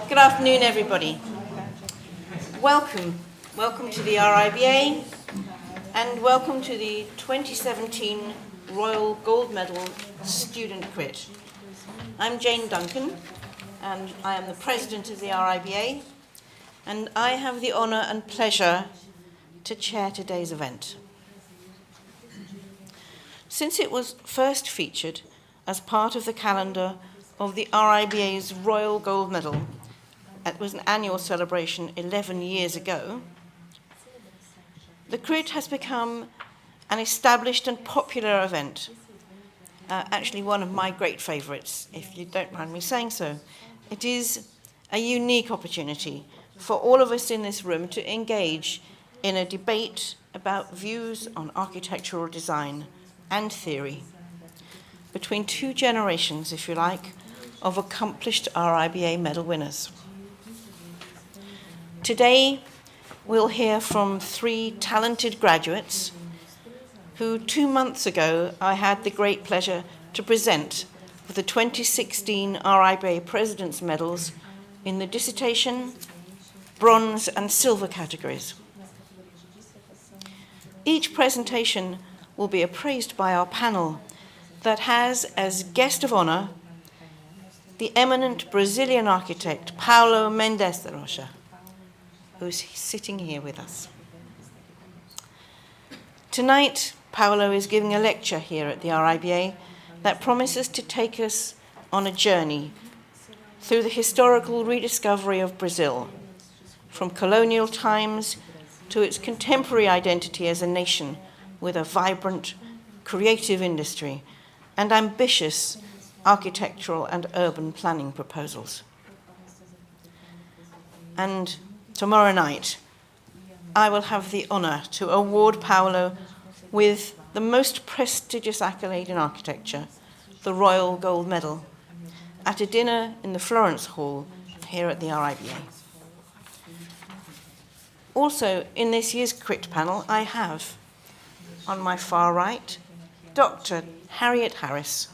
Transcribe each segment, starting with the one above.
Good afternoon, everybody. Welcome to the RIBA, and welcome to the 2017 Royal Gold Medal Student Crit. I'm Jane Duncan, and I am the President of the RIBA, and I have the honour and pleasure to chair today's event. Since it was first featured as part of the calendar of the RIBA's Royal Gold Medal, it was an annual celebration 11 years ago, the Crit has become an established and popular event, actually one of my great favourites, if you don't mind me saying so. It is a unique opportunity for all of us in this room to engage in a debate about views on architectural design and theory between two generations, if you like, of accomplished RIBA medal winners. Today, we'll hear from three talented graduates who 2 months ago I had the great pleasure to present with the 2016 RIBA President's Medals in the dissertation, bronze and silver categories. Each presentation will be appraised by our panel that has as guest of honour the eminent Brazilian architect Paulo Mendes da Rocha, who's sitting here with us. Tonight, Paulo is giving a lecture here at the RIBA that promises to take us on a journey through the historical rediscovery of Brazil, from colonial times to its contemporary identity as a nation with a vibrant, creative industry and ambitious architectural and urban planning proposals. And tomorrow night, I will have the honour to award Paulo with the most prestigious accolade in architecture, the Royal Gold Medal, at a dinner in the Florence Hall here at the RIBA. Also, in this year's Crit panel, I have, on my far right, Dr. Harriet Harris,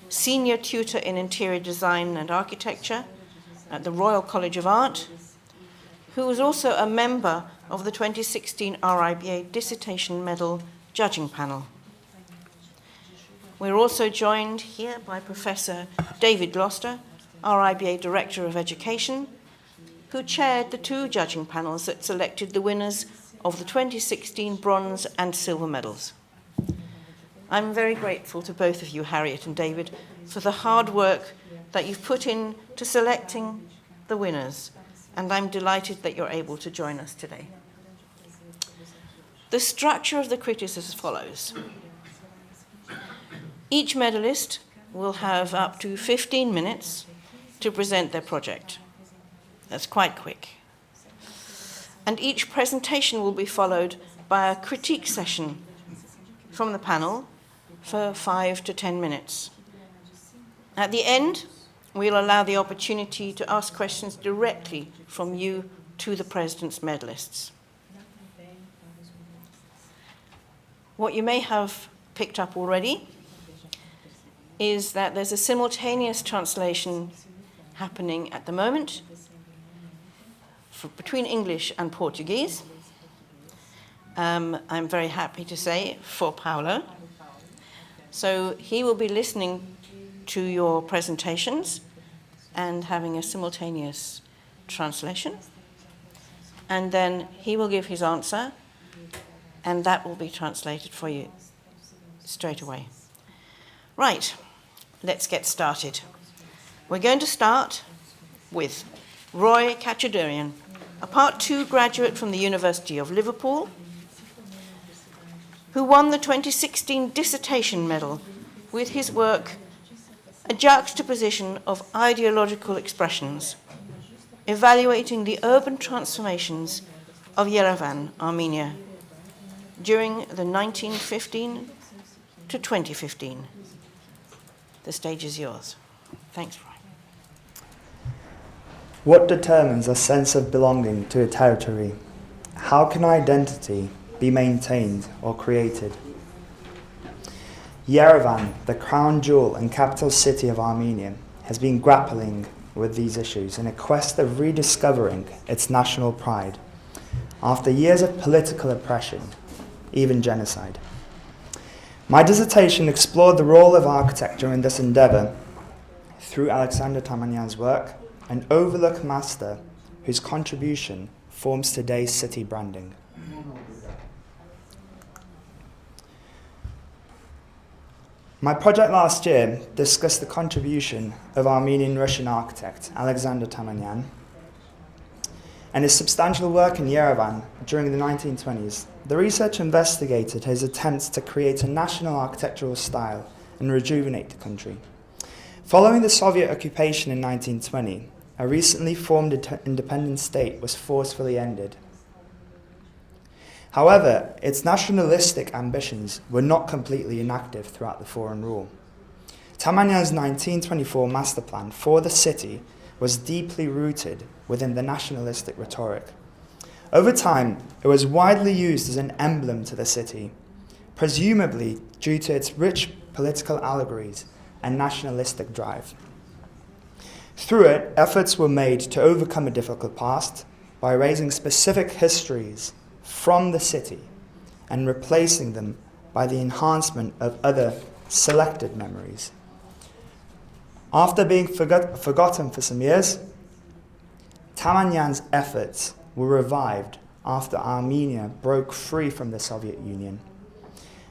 Senior Tutor in Interior Design and Architecture at the Royal College of Art, who was also a member of the 2016 RIBA Dissertation Medal Judging Panel. We're also joined here by Professor David Gloucester, RIBA Director of Education, who chaired the two judging panels that selected the winners of the 2016 bronze and silver medals. I'm very grateful to both of you, Harriet and David, for the hard work that you've put in to selecting the winners, and I'm delighted that you're able to join us today. The structure of the Crit is as follows. Each medalist will have up to 15 minutes to present their project. That's quite quick. And each presentation will be followed by a critique session from the panel for 5 to 10 minutes. At the end, we'll allow the opportunity to ask questions directly from you to the President's medalists. What you may have picked up already is that there's a simultaneous translation happening at the moment between English and Portuguese. I'm very happy to say for Paulo. So he will be listening to your presentations and having a simultaneous translation. And then he will give his answer, and that will be translated for you straight away. Right, let's get started. We're going to start with Roy Kachadurian, a Part 2 graduate from the University of Liverpool, who won the 2016 Dissertation Medal with his work, A Juxtaposition of Ideological Expressions, evaluating the urban transformations of Yerevan, Armenia, during the 1915 to 2015. The stage is yours. Thanks, Roy. What determines a sense of belonging to a territory? How can identity be maintained or created? Yerevan, the crown jewel and capital city of Armenia, has been grappling with these issues in a quest of rediscovering its national pride after years of political oppression, even genocide. My dissertation explored the role of architecture in this endeavour through Alexander Tamanyan's work, an overlooked master whose contribution forms today's city branding. My project last year discussed the contribution of Armenian-Russian architect Alexander Tamanyan and his substantial work in Yerevan during the 1920s. The research investigated his attempts to create a national architectural style and rejuvenate the country. Following the Soviet occupation in 1920, a recently formed independent state was forcefully ended. However, its nationalistic ambitions were not completely inactive throughout the foreign rule. Tamanyan's 1924 master plan for the city was deeply rooted within the nationalistic rhetoric. Over time, it was widely used as an emblem to the city, presumably due to its rich political allegories and nationalistic drive. Through it, efforts were made to overcome a difficult past by raising specific histories from the city and replacing them by the enhancement of other selected memories. After being forgotten for some years, Tamanyan's efforts were revived after Armenia broke free from the Soviet Union.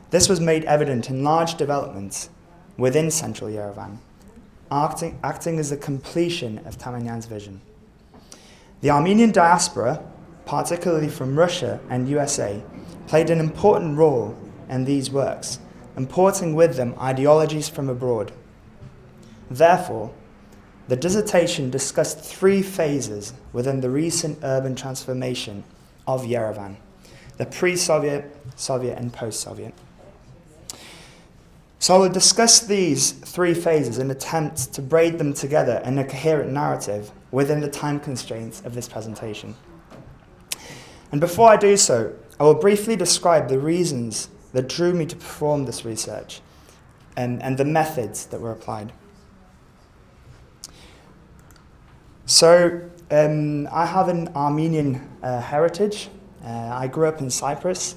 This was made evident in large developments within central Yerevan, acting as the completion of Tamanyan's vision. The Armenian diaspora, particularly from Russia and USA, played an important role in these works, importing with them ideologies from abroad. Therefore, the dissertation discussed three phases within the recent urban transformation of Yerevan: the pre-Soviet, Soviet, and post-Soviet. So I will discuss these three phases and attempt to braid them together in a coherent narrative within the time constraints of this presentation. And before I do so, I will briefly describe the reasons that drew me to perform this research and the methods that were applied. So I have an Armenian heritage. I grew up in Cyprus,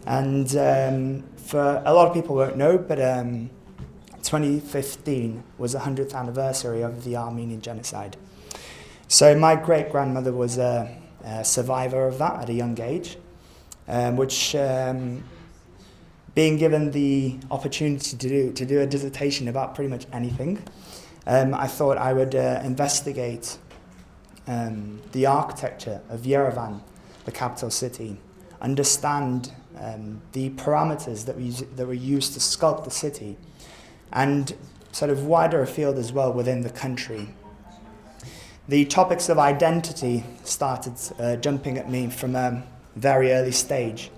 and for a lot of people won't know, but 2015 was the 100th anniversary of the Armenian genocide. So my great-grandmother was a survivor of that at a young age, which being given the opportunity to do a dissertation about pretty much anything, I thought I would investigate the architecture of Yerevan, the capital city, understand the parameters that were used to sculpt the city, and sort of wider afield as well within the country. The topics of identity started jumping at me from a very early stage,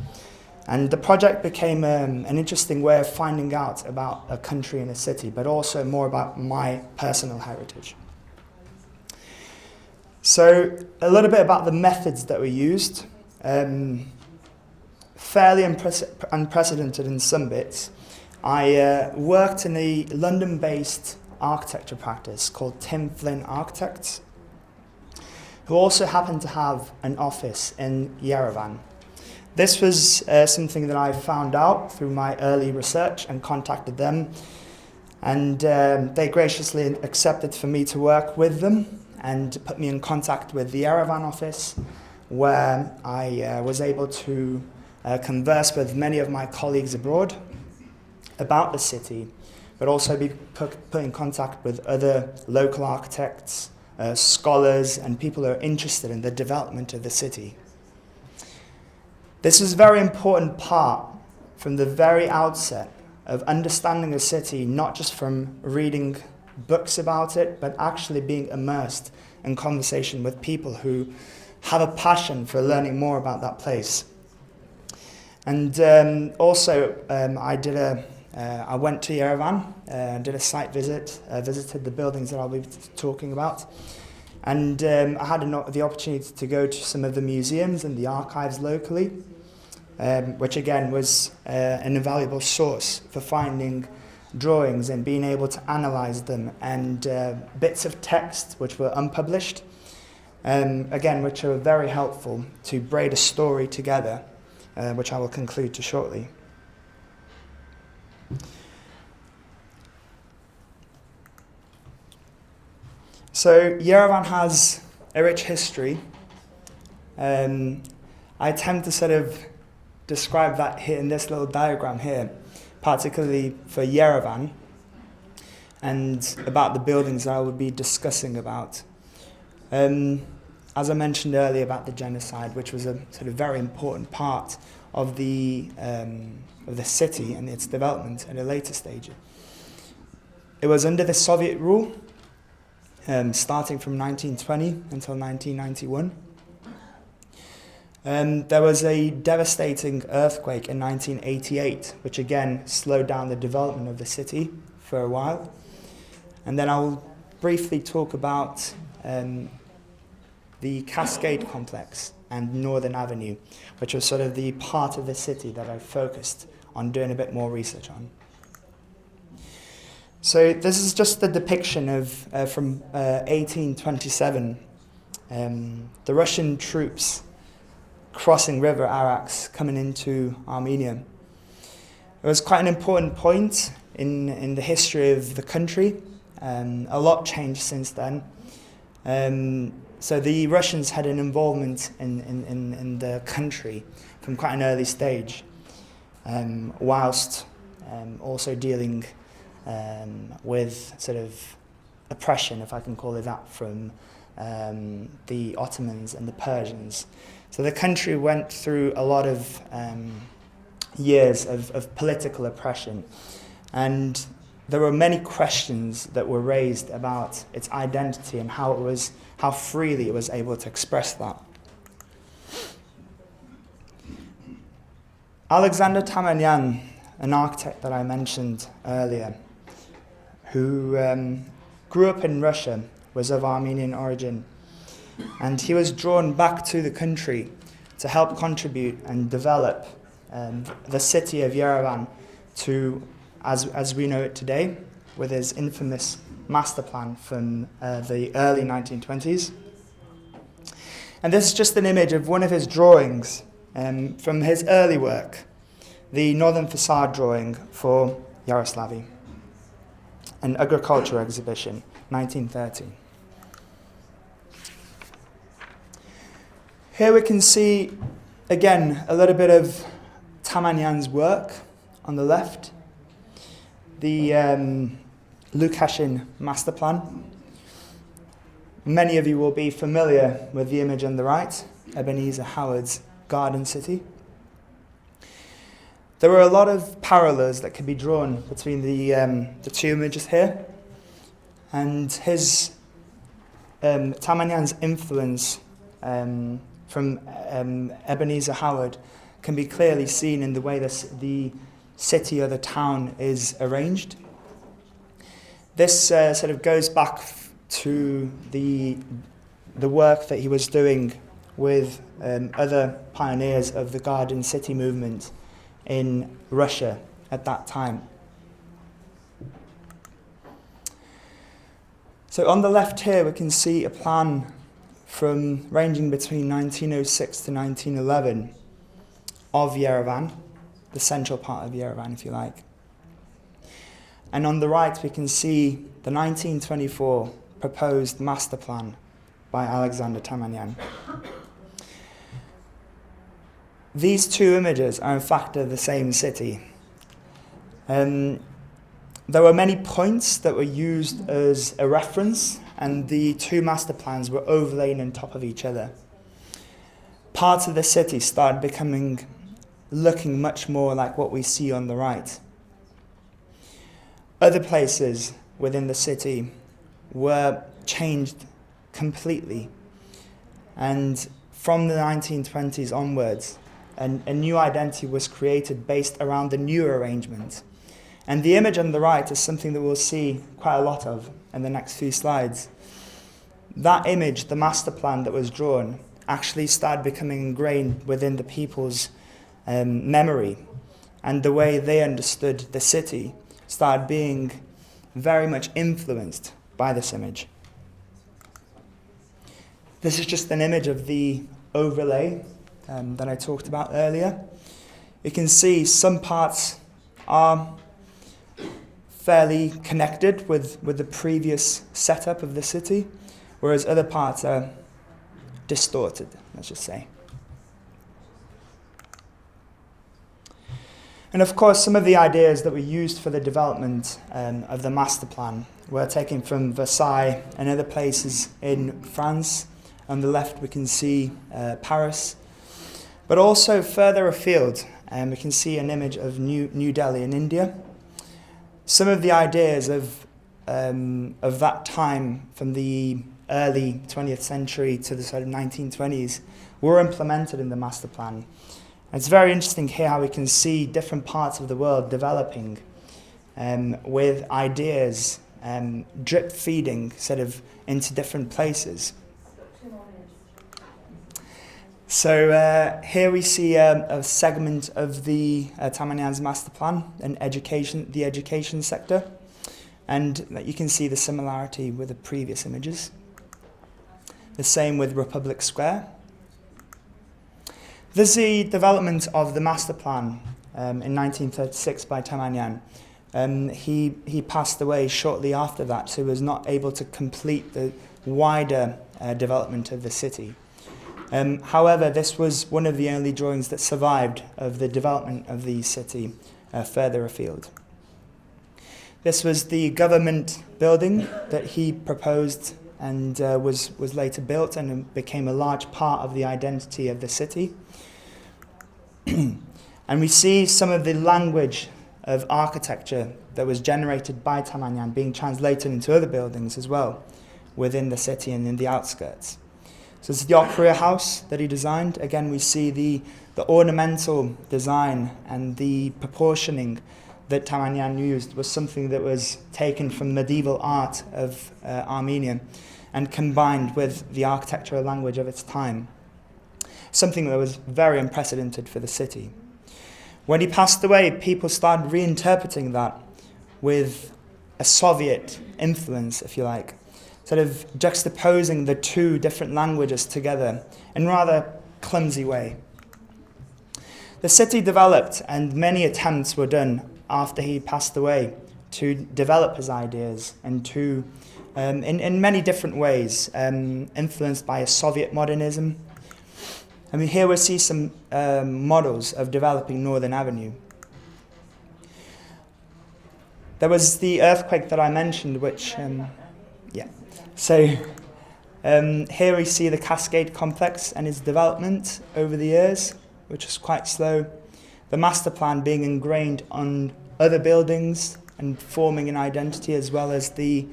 and the project became an interesting way of finding out about a country and a city, but also more about my personal heritage. So a little bit about the methods that were used. Fairly unprecedented in some bits. I worked in a London-based architecture practice called Tim Flynn Architects, who also happened to have an office in Yerevan. This was something that I found out through my early research and contacted them, and they graciously accepted for me to work with them and put me in contact with the Yerevan office, where I was able to converse with many of my colleagues abroad about the city, but also be put in contact with other local architects, scholars, and people who are interested in the development of the city. This was a very important part from the very outset of understanding a city, not just from reading books about it, but actually being immersed in conversation with people who have a passion for learning more about that place. And also, I went to Yerevan, did a site visit, visited the buildings that I'll be talking about, and I had the opportunity to go to some of the museums and the archives locally, which again was an invaluable source for finding drawings and being able to analyze them, and bits of text which were unpublished, again, which are very helpful to braid a story together, which I will conclude to shortly. So Yerevan has a rich history. I attempt to sort of describe that here in this little diagram here, particularly for Yerevan, and about the buildings that I will be discussing about. As I mentioned earlier about the genocide, which was a sort of very important part of the city and its development at a later stage. It was under the Soviet rule, starting from 1920 until 1991. There was a devastating earthquake in 1988, which again slowed down the development of the city for a while. And then I'll briefly talk about the Cascade Complex and Northern Avenue, which was sort of the part of the city that I focused on doing a bit more research on. So this is just the depiction of from 1827, the Russian troops crossing River Arax, coming into Armenia. It was quite an important point in the history of the country. A lot changed since then. So the Russians had an involvement in the country from quite an early stage, whilst also dealing with sort of oppression, if I can call it that, from the Ottomans and the Persians. So the country went through a lot of years of political oppression, and there were many questions that were raised about its identity and how freely it was able to express that. Alexander Tamanyan, an architect that I mentioned earlier, who grew up in Russia, was of Armenian origin, and he was drawn back to the country to help contribute and develop the city of Yerevan to, as we know it today, with his infamous master plan from the early 1920s. And this is just an image of one of his drawings from his early work, the northern facade drawing for Yaroslavl, an agriculture exhibition, 1930. Here we can see, again, a little bit of Tamanyan's work on the left, the Lukashin master plan. Many of you will be familiar with the image on the right, Ebenezer Howard's Garden City. There were a lot of parallels that could be drawn between the two images here, and his Tamanyan's influence from Ebenezer Howard can be clearly seen in the way the city or the town is arranged. This sort of goes back to the work that he was doing with other pioneers of the Garden City movement in Russia at that time. So on the left here we can see a plan from ranging between 1906 to 1911 of Yerevan, the central part of Yerevan, if you like. And on the right we can see the 1924 proposed master plan by Alexander Tamanyan. These two images are in fact of the same city. There were many points that were used as a reference, and the two master plans were overlain on top of each other. Parts of the city started looking much more like what we see on the right. Other places within the city were changed completely, and from the 1920s onwards, a new identity was created based around the new arrangement. And the image on the right is something that we'll see quite a lot of in the next few slides. That image, the master plan that was drawn, actually started becoming ingrained within the people's memory and the way they understood the city started being very much influenced by this image. This is just an image of the overlay that I talked about earlier. You can see some parts are fairly connected with the previous setup of the city, whereas other parts are distorted, let's just say. And of course, some of the ideas that were used for the development of the master plan were taken from Versailles and other places in France. On the left, we can see Paris, but also further afield, we can see an image of New Delhi in India. Some of the ideas of that time, from the early 20th century to the sort of 1920s, were implemented in the master plan. And it's very interesting here how we can see different parts of the world developing with ideas drip feeding sort of into different places. So here we see a segment of the Tamanyan's master plan, the education sector, and you can see the similarity with the previous images. The same with Republic Square. There's the development of the master plan in 1936 by Tamanyan. He passed away shortly after that, so he was not able to complete the wider development of the city. However, this was one of the only drawings that survived of the development of the city further afield. This was the government building that he proposed and was later built and became a large part of the identity of the city. And we see some of the language of architecture that was generated by Tamanyan being translated into other buildings as well within the city and in the outskirts. So this is the Opera House that he designed. Again, we see the ornamental design and the proportioning that Tamanyan used was something that was taken from medieval art of Armenia and combined with the architectural language of its time. Something that was very unprecedented for the city. When he passed away, people started reinterpreting that with a Soviet influence, if you like, sort of juxtaposing the two different languages together in a rather clumsy way. The city developed, and many attempts were done after he passed away to develop his ideas and to, in many different ways, influenced by a Soviet modernism. I mean, here we see some models of developing Northern Avenue. There was the earthquake that I mentioned, which, So here we see the Cascade complex and its development over the years, which was quite slow. The master plan being ingrained on other buildings and forming an identity as well as the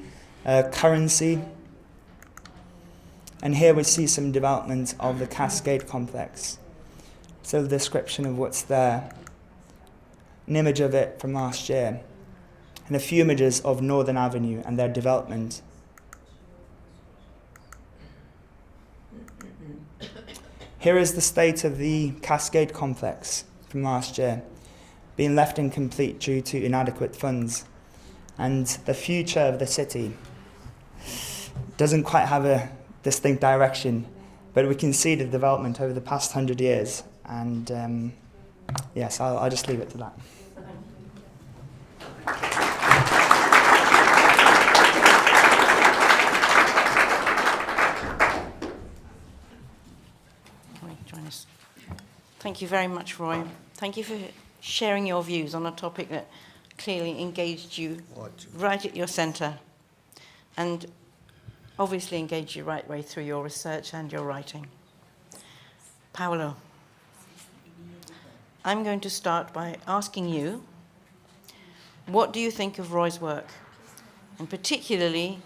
currency. And here we see some development of the Cascade complex. So the description of what's there. An image of it from last year. And a few images of Northern Avenue and their development. Here is the state of the Cascade complex from last year, being left incomplete due to inadequate funds. And the future of the city doesn't quite have a distinct direction, but we can see the development over the past 100 years. And yes, I'll just leave it to that. Thank you very much, Roy. Thank you for sharing your views on a topic that clearly engaged you right at your centre and obviously engaged you right way through your research and your writing. Paulo, I'm going to start by asking you, what do you think of Roy's work, and particularly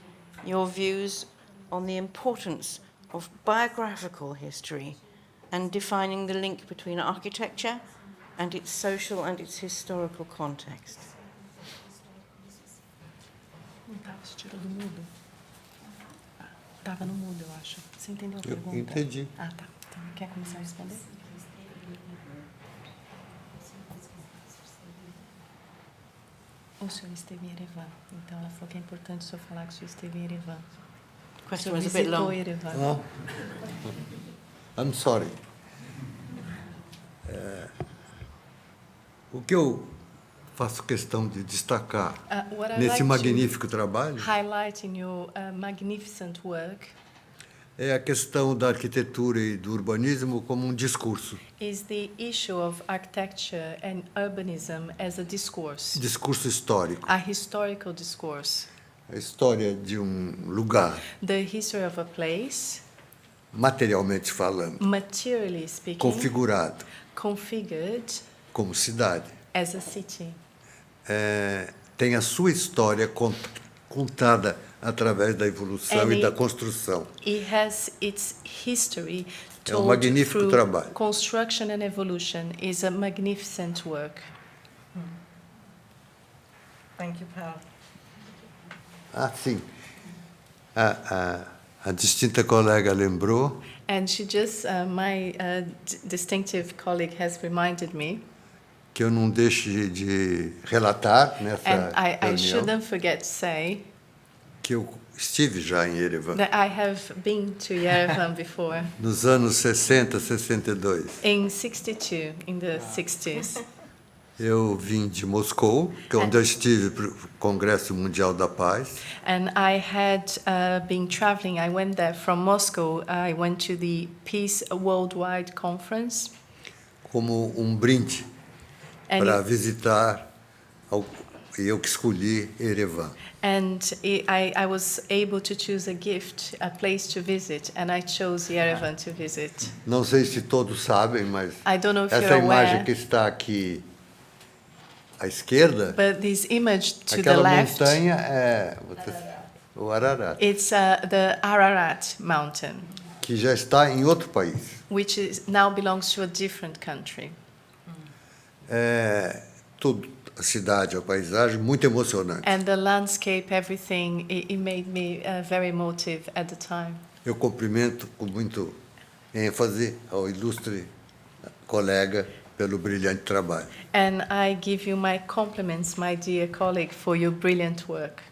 your views on the importance of biographical history and defining the link between architecture and its social and its historical context? Não estava tirando mudo? Estava no mudo, eu acho. Você entendeu a pergunta? Eu entendi. Ah, tá. Então, quer começar a responder? o senhor esteve em Erevan. Então ela falou que é importante o senhor falar que o senhor esteve em Erevan. O Question senhor was a bit visitou long. Erevan. I'm sorry. O que eu faço questão de destacar What I nesse like magnífico to trabalho highlight in your magnificent work é a questão da arquitetura e do urbanismo como um discurso. is the issue of architecture and urbanism as a discourse, Discurso histórico. a historical discourse. A história de um lugar, The history of a place, materialmente falando, materially speaking, configurado configured como cidade, as a city. tem a sua história contada através da evolução And e da it- construção. It has its history É um told magnífico through trabalho. construction and evolution. Is a magnificent work. Thank you, Paulo. Sim. A distinta colega lembrou And she just, my distinctive colleague has reminded me, que eu não deixe de relatar nessa and I reunião shouldn't forget to say que eu estive já em Yerevan that I have been to Yerevan before nos anos 60, 62. in 62, in the 60s. Eu vim de Moscou, que é onde eu estive para o Congresso Mundial da Paz, And I had been traveling. I went there from Moscow. I went to the Peace Worldwide Conference. como um brinde And para visitar, e eu que escolhi Yerevan. I was able to choose a gift, a place to visit, and I chose Yerevan to visit. Não sei se todos sabem, mas I don't know if essa you're imagem aware, que está aqui à esquerda, but this image to the aquela left, montanha é o Ararat, it's the Ararat mountain, que já está em outro país. which now belongs to a different country. Tudo, a cidade, a paisagem, muito emocionante. And the landscape, everything, it made me very emotive at the time. Eu cumprimento com muito ênfase ao ilustre colega pelo brilhante trabalho. And I give you my compliments, my dear colleague, for your brilliant work.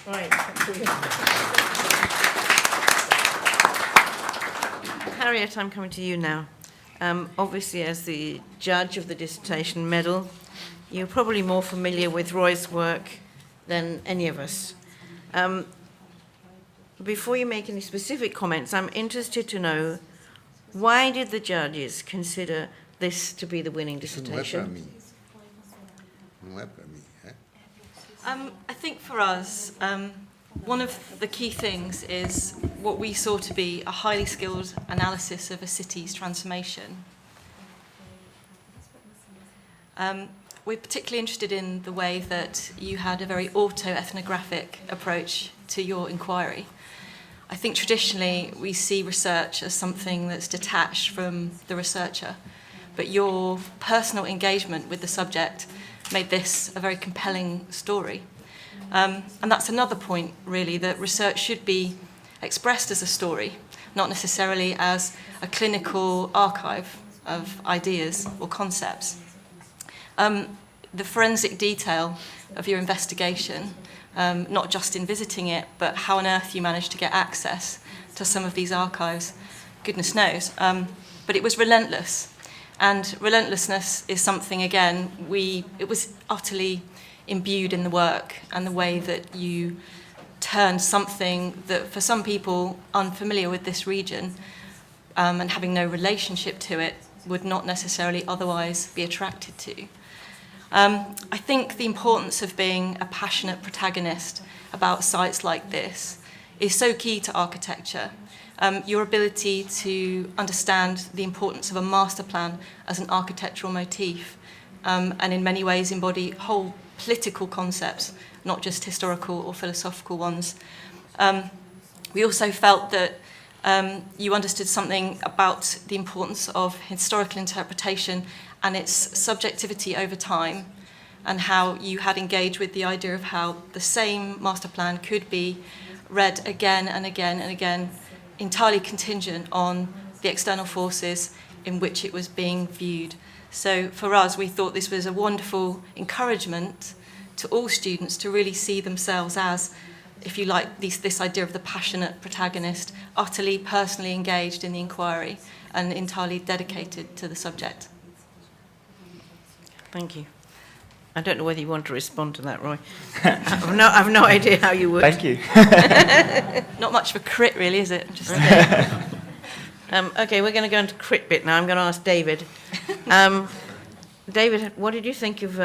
Right. Harriet, I'm coming to you now. Obviously, as the judge of the dissertation medal, you're probably more familiar with Roy's work than any of us. Before you make any specific comments, I'm interested to know, why did the judges consider this to be the winning Isso não é para dissertation? mim. Não é para mim. I think for us, one of the key things is what we saw to be a highly skilled analysis of a city's transformation. We're particularly interested in the way that you had a very auto-ethnographic approach to your inquiry. I think traditionally we see research as something that's detached from the researcher, but your personal engagement with the subject made this a very compelling story. And that's another point, really, that research should be expressed as a story, not necessarily as a clinical archive of ideas or concepts. The forensic detail of your investigation, not just in visiting it, but how on earth you managed to get access to some of these archives, goodness knows. But it was relentless. And relentlessness is something, again, it was utterly imbued in the work and the way that you turned something that, for some people unfamiliar with this region and having no relationship to it, would not necessarily otherwise be attracted to. I think the importance of being a passionate protagonist about sites like this is so key to architecture. Your ability to understand the importance of a master plan as an architectural motif, and in many ways embody whole political concepts, not just historical or philosophical ones. We also felt that you understood something about the importance of historical interpretation and its subjectivity over time, and how you had engaged with the idea of how the same master plan could be read again and again and again, entirely contingent on the external forces in which it was being viewed. So for us, we thought this was a wonderful encouragement to all students to really see themselves as, if you like, this idea of the passionate protagonist, utterly personally engaged in the inquiry and entirely dedicated to the subject. Thank you. I don't know whether you want to respond to that, Roy. I've no idea how you would. Thank you. Not much of a crit, really, is it? Just Okay, we're going to go into crit bit now. I'm going to ask David. David, what did you think of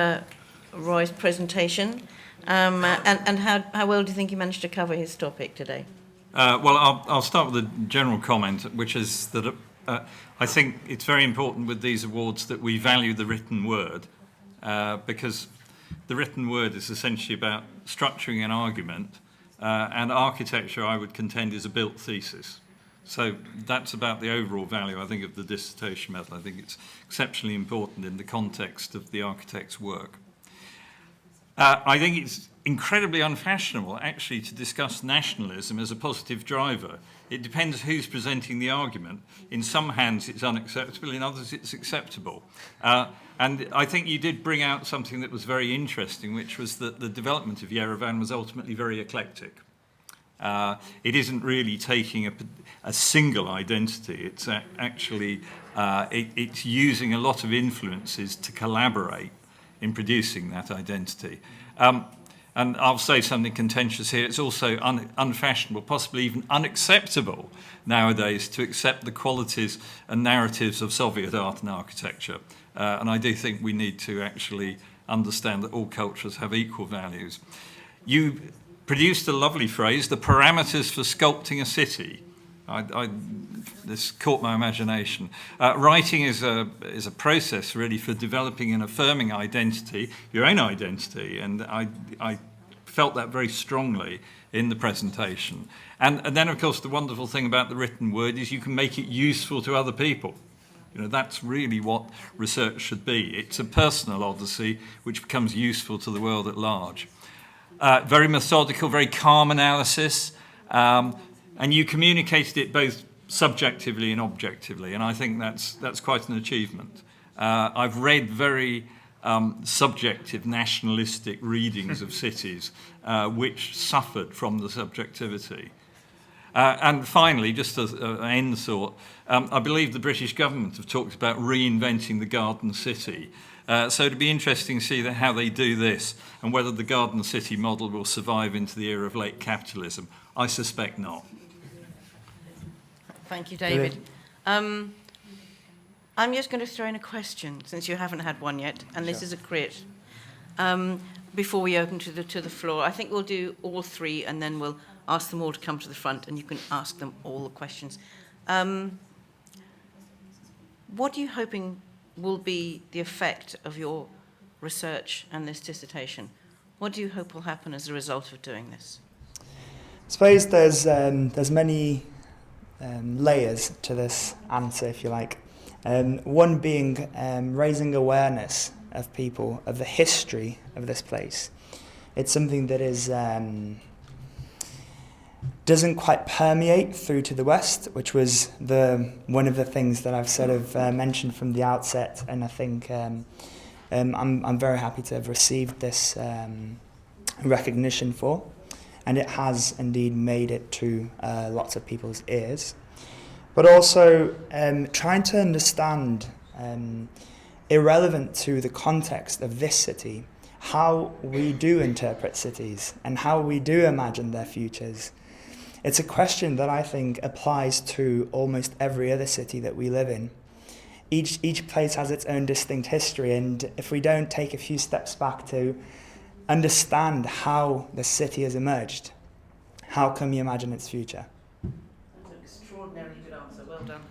Roy's presentation? And how well do you think he managed to cover his topic today? Well, I'll start with a general comment, which is that I think it's very important with these awards that we value the written word, because the written word is essentially about structuring an argument, and architecture, I would contend, is a built thesis. So that's about the overall value, I think, of the dissertation method. I think it's exceptionally important in the context of the architect's work. I think it's incredibly unfashionable, actually, to discuss nationalism as a positive driver. It depends who's presenting the argument. In some hands, it's unacceptable. In others, it's acceptable. And I think you did bring out something that was very interesting, which was that the development of Yerevan was ultimately very eclectic. It isn't really taking a single identity. It's actually it's using a lot of influences to collaborate in producing that identity. And I'll say something contentious here. It's also unfashionable, possibly even unacceptable nowadays to accept the qualities and narratives of Soviet art and architecture. And I do think we need to actually understand that all cultures have equal values. You produced a lovely phrase, the parameters for sculpting a city. This caught my imagination. Writing is a process really for developing and affirming identity, your own identity, and I felt that very strongly in the presentation. And then, of course, the wonderful thing about the written word is you can make it useful to other people. You know, that's really what research should be. It's a personal odyssey which becomes useful to the world at large. Very methodical, very calm analysis. And you communicated it both subjectively and objectively, and I think that's quite an achievement. I've read very subjective, nationalistic readings of cities which suffered from the subjectivity. And finally, just as an end thought, I believe the British government have talked about reinventing the garden city. So it'd be interesting to see how they do this and whether the garden city model will survive into the era of late capitalism. I suspect not. Thank you, David. I'm just going to throw in a question, since you haven't had one yet, and this is a crit, before we open to the floor. I think we'll do all three, and then we'll ask them all to come to the front, and you can ask them all the questions. What are you hoping will be the effect of your research and this dissertation? What do you hope will happen as a result of doing this? I suppose there's many layers to this answer, if you like. One being raising awareness of people of the history of this place. It's something that is doesn't quite permeate through to the West, which was one of the things that I've sort of mentioned from the outset, and I think I'm very happy to have received this recognition for. And it has indeed made it to lots of people's ears. But also trying to understand, irrelevant to the context of this city, how we do interpret cities and how we do imagine their futures. It's a question that I think applies to almost every other city that we live in. Each place has its own distinct history, and if we don't take a few steps back to understand how the city has emerged, how can we imagine its future? That's an extraordinarily good answer. Well done.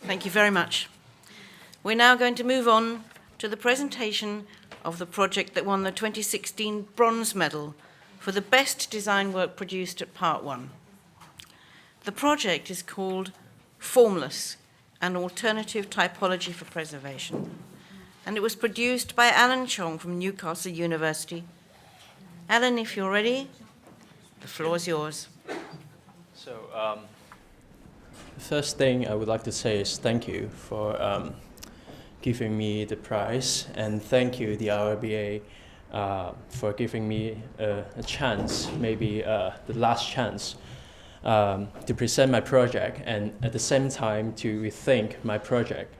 Thank you very much. We're now going to move on to the presentation of the project that won the 2016 Bronze Medal for the best design work produced at Part 1. The project is called Formless, an alternative typology for preservation. And it was produced by Alan Chong from Newcastle University. Alan, if you're ready, the floor is yours. So The first thing I would like to say is thank you for giving me the prize, and thank you, the RIBA, for giving me a chance, maybe the last chance, to present my project, and at the same time to rethink my project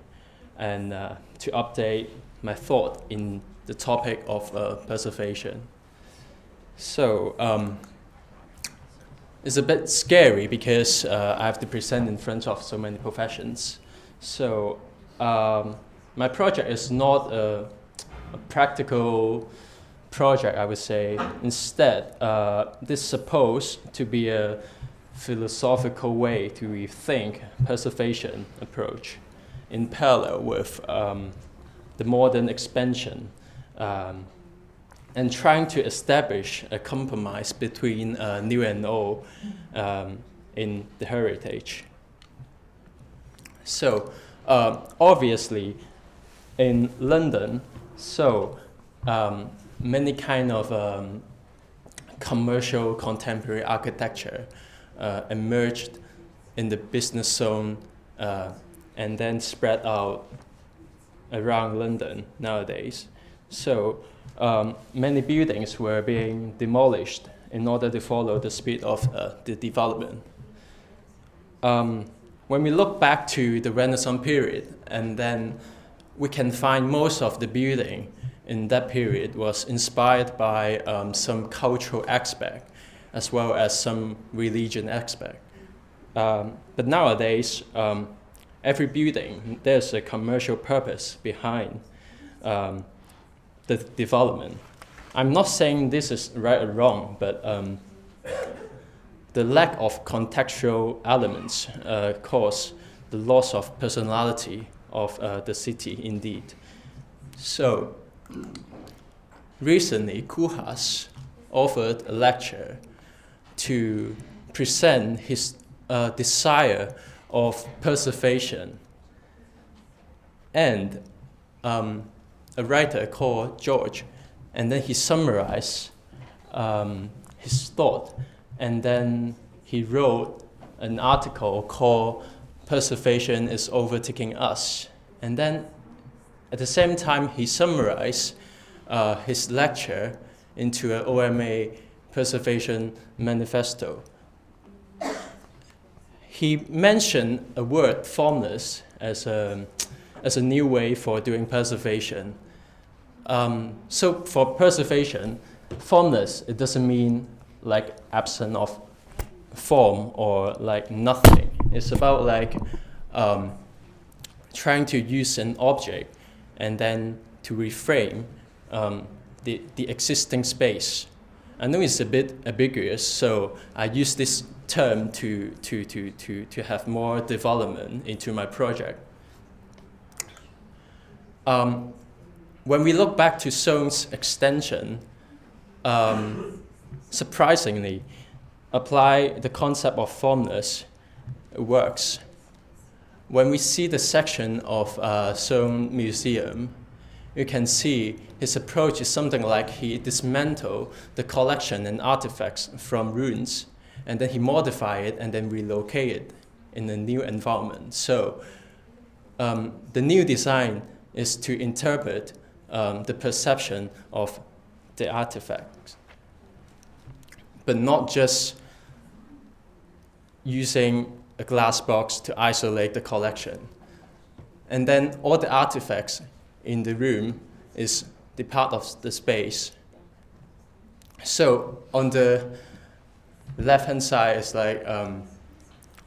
and to update my thought in the topic of preservation. So it's a bit scary because I have to present in front of so many professions. So my project is not a practical project, I would say. Instead, this is supposed to be a philosophical way to rethink preservation approach in parallel with the modern expansion and trying to establish a compromise between new and old in the heritage. So obviously in London, many kind of commercial contemporary architecture emerged in the business zone and then spread out around London nowadays. So many buildings were being demolished in order to follow the speed of the development. When we look back to the Renaissance period, and then we can find most of the building in that period was inspired by some cultural aspect as well as some religion aspect. But nowadays, every building, there's a commercial purpose behind the development. I'm not saying this is right or wrong, but the lack of contextual elements cause the loss of personality of the city indeed. So recently, Kuhas offered a lecture to present his desire of preservation, and a writer called George, and then he summarized his thought, and then he wrote an article called "Preservation is Overtaking Us," and then at the same time he summarized his lecture into an OMA Preservation Manifesto. He mentioned a word, formless, as a new way for doing preservation. So for preservation, formless, it doesn't mean like absent of form or like nothing. It's about like trying to use an object and then to reframe the existing space. I know it's a bit ambiguous, so I use this term to have more development into my project. When we look back to Soane's extension, surprisingly, apply the concept of formless works. When we see the section of Soane Museum, you can see his approach is something like he dismantled the collection and artifacts from ruins, and then he modified it and then relocated it in a new environment. So the new design is to interpret the perception of the artifacts, but not just using a glass box to isolate the collection. And then all the artifacts in the room is the part of the space. So on the left-hand side is like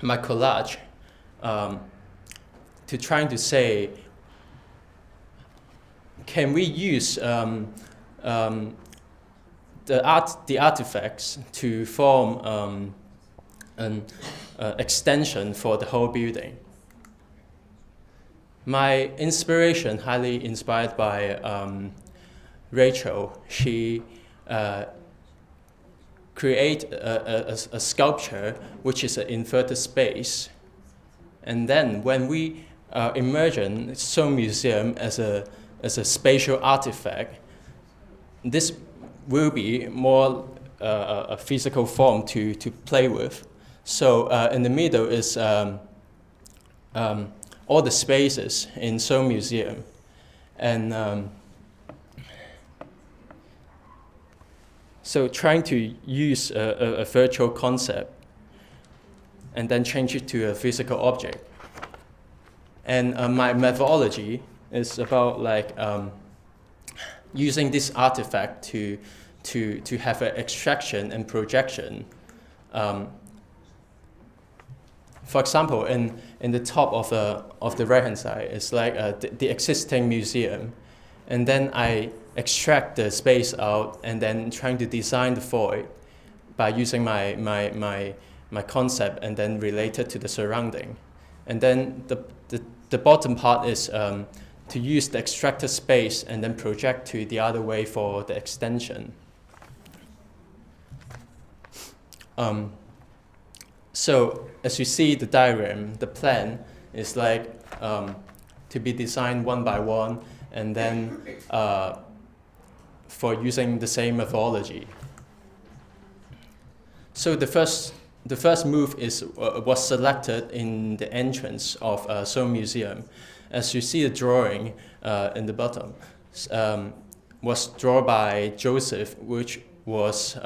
my collage to trying to say, can we use the artifacts to form an extension for the whole building? My inspiration, highly inspired by Rachel. She create a sculpture which is an inverted space, and then when we imagine Soane Museum as a spatial artifact, this will be more a physical form to play with. So in the middle is all the spaces in Seoul Museum. And so trying to use a virtual concept and then change it to a physical object. And my methodology is about like using this artifact to have an extraction and projection. For example, in the top of the right-hand side, it's like the existing museum, and then I extract the space out and then trying to design the void by using my concept and then relate it to the surrounding. And then the bottom part is to use the extracted space and then project to the other way for the extension. So as you see the diagram, the plan is like to be designed one by one, and then for using the same methodology. So the first move was selected in the entrance of Seoul Museum. As you see the drawing in the bottom, was drawn by Joseph, which was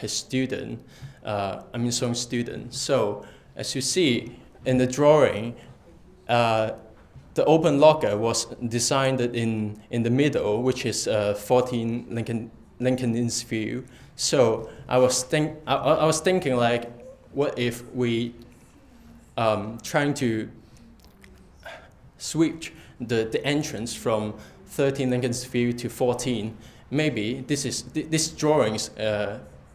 his student, Seoul's student. So as you see in the drawing, the open locker was designed in the middle, which is 14 Lincoln's View. So I was thinking like, what if we trying to switch the entrance from 13 Lincoln's View to 14? Maybe this drawings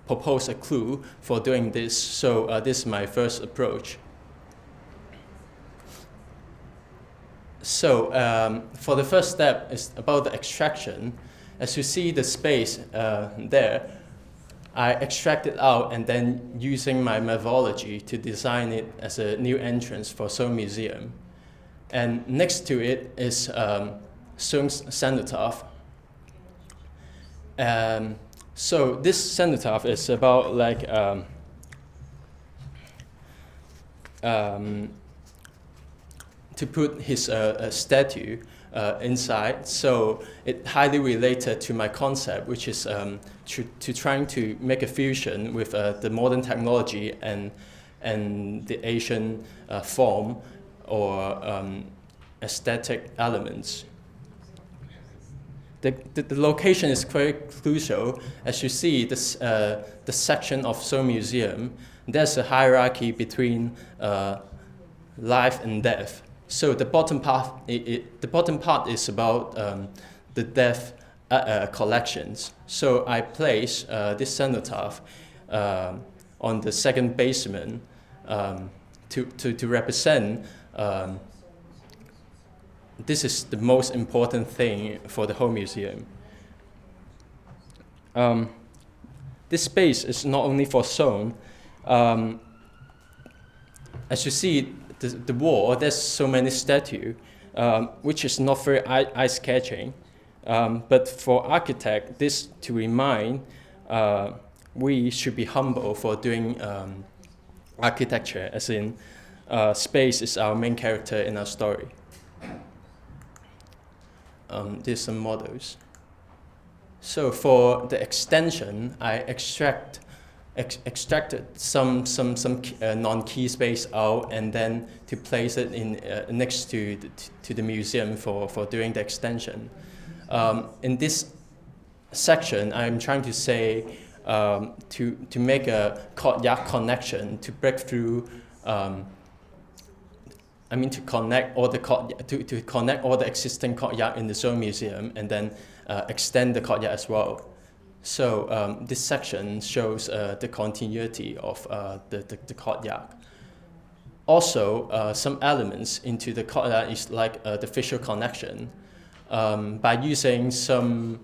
propose a clue for doing this. So this is my first approach. So for the first step is about the extraction. As you see the space there, I extract it out and then using my methodology to design it as a new entrance for Seoul Museum. And next to it is Seung's cenotaph. So this cenotaph is about like to put his statue inside. So it highly related to my concept, which is to trying to make a fusion with the modern technology and the Asian form or aesthetic elements. The location is quite crucial. As you see, this, the section of Seoul Museum, there's a hierarchy between life and death. So the bottom part, the bottom part is about the death collections. So I place this cenotaph on the second basement to represent. This is the most important thing for the whole museum. This space is not only for Seoul. As you see, the wall, there's so many statues, which is not very eye-catching. But for architect, this to remind, we should be humble for doing architecture, as in space is our main character in our story. There's some models. So for the extension, I extracted some non-key space out and then to place it in next to the museum for doing the extension. In this section, I'm trying to say to make a courtyard connection to break through. To connect all the to connect all the existing courtyard in the Seoul Museum and then extend the courtyard as well. So this section shows the continuity of the courtyard. Also, some elements into the courtyard is like the visual connection. By using some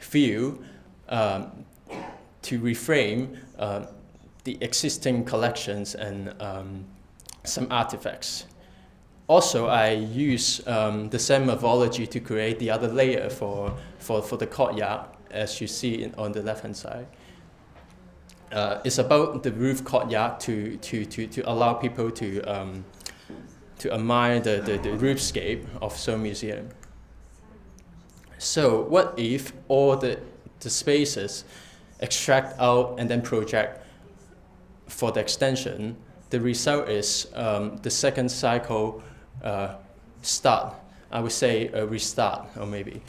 view to reframe the existing collections and some artifacts. Also, I use the same methodology to create the other layer for the courtyard, as you see on the left-hand side. it's about the roof courtyard to allow people to admire the roofscape of Seoul Museum. So what if all the spaces extract out and then project for the extension? The result is the second cycle start. I would say a restart, or maybe.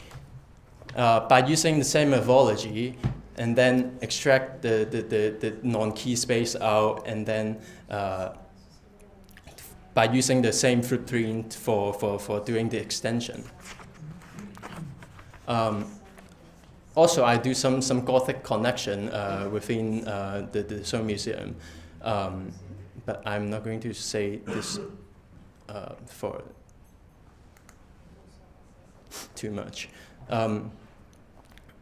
By using the same methodology and then extract the non-key space out, and then by using the same footprint for doing the extension. Also, I do some Gothic connection within the Seoul Museum, but I'm not going to say this for too much.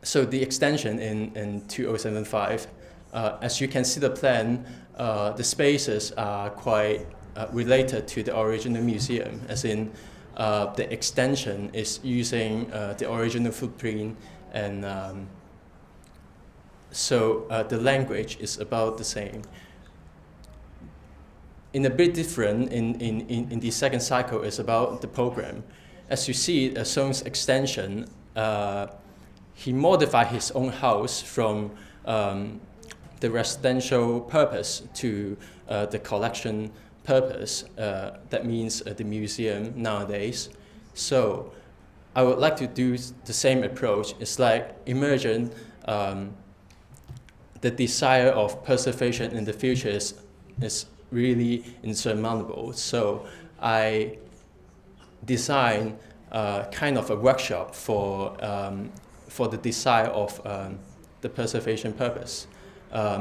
So the extension in 2075, as you can see the plan, the spaces are quite related to the original museum, as in the extension is using the original footprint, and so the language is about the same. In a bit different, in the second cycle is about the program. As you see, Song's extension, he modified his own house from the residential purpose to the collection purpose. That means the museum nowadays. So I would like to do the same approach. It's like imagine the desire of preservation in the future is really insurmountable. So I designed kind of a workshop for the desire of the preservation purpose.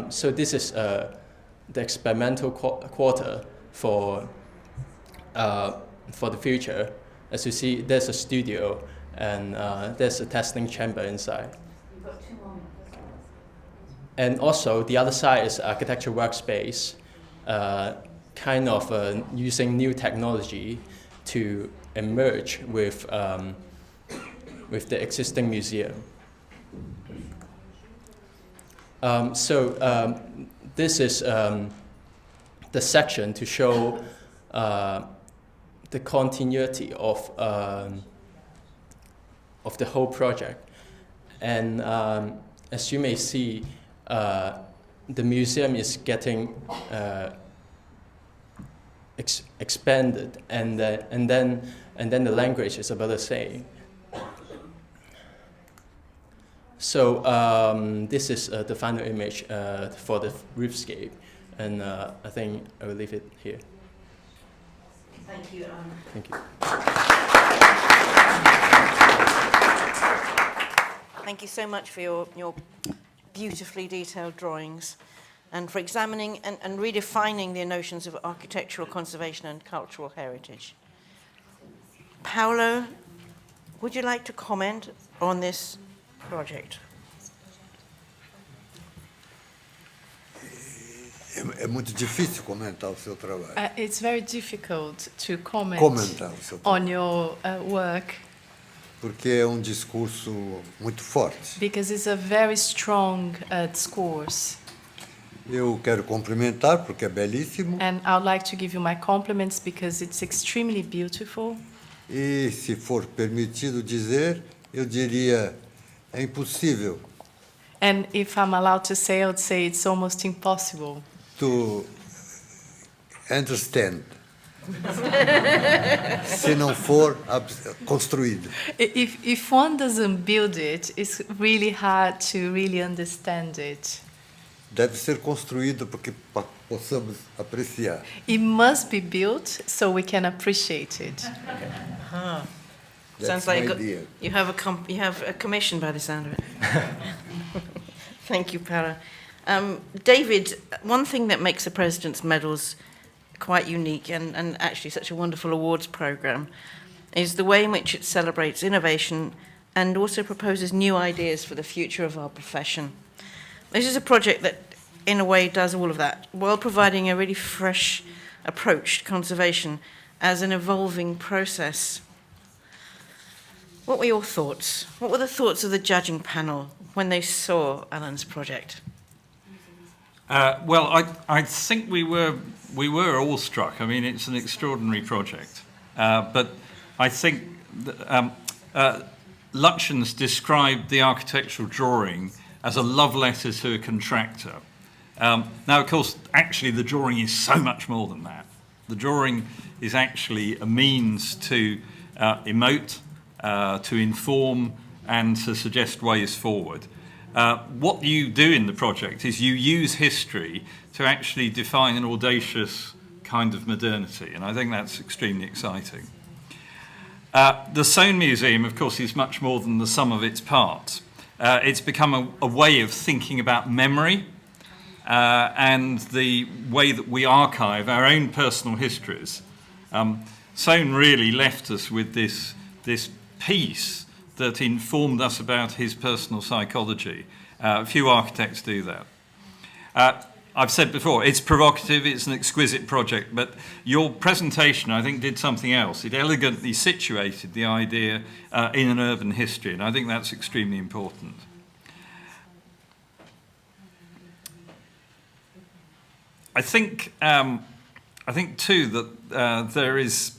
So this is the experimental quarter for the future. As you see, there's a studio and there's a testing chamber inside. We've got 2 more minutes. And also the other side is architecture workspace, kind of using new technology to emerge with the existing museum. This is the section to show the continuity of the whole project. And as you may see, the museum is getting expanded, and then the language is about the same. So this is the final image for the roofscape, and I think I will leave it here. Thank you. Thank you. Thank you so much for your beautifully detailed drawings, and for examining and redefining the notions of architectural conservation and cultural heritage. Paulo, would you like to comment on this project? É muito difícil comentar o seu trabalho. It's very difficult to comment Comentar o seu trabalho. on your work Porque é discurso muito forte. because it's a very strong discourse. Eu quero cumprimentar porque é belíssimo. And I would like to give you my compliments because it's extremely beautiful. E se for permitido dizer, eu diria é impossível And if I'm allowed to say, I would say it's almost impossible to understand se não for construído. If one doesn't build it, it's really hard to really understand it. Deve ser construído porque possamos apreciar. It must be built so we can appreciate it. Sounds That's like my idea. you have a commission by the sound of it. Thank you, Para. David, one thing that makes the President's Medals quite unique and actually such a wonderful awards programme is the way in which it celebrates innovation and also proposes new ideas for the future of our profession. This is a project that, in a way, does all of that, while providing a really fresh approach to conservation as an evolving process. What were your thoughts? What were the thoughts of the judging panel when they saw Alan's project? Well, I think we were awestruck. I mean, it's an extraordinary project, but I think Lutyens described the architectural drawing as a love letter to a contractor. Now, of course, actually the drawing is so much more than that. The drawing is actually a means to emote, to inform, and to suggest ways forward. What you do in the project is you use history to actually define an audacious kind of modernity, and I think that's extremely exciting. The Soane Museum, of course, is much more than the sum of its parts. It's become a way of thinking about memory and the way that we archive our own personal histories. Soane really left us with this piece that informed us about his personal psychology. Few architects do that. I've said before, it's provocative, it's an exquisite project, but your presentation, I think, did something else. It elegantly situated the idea in an urban history, and I think that's extremely important. I think too, that there is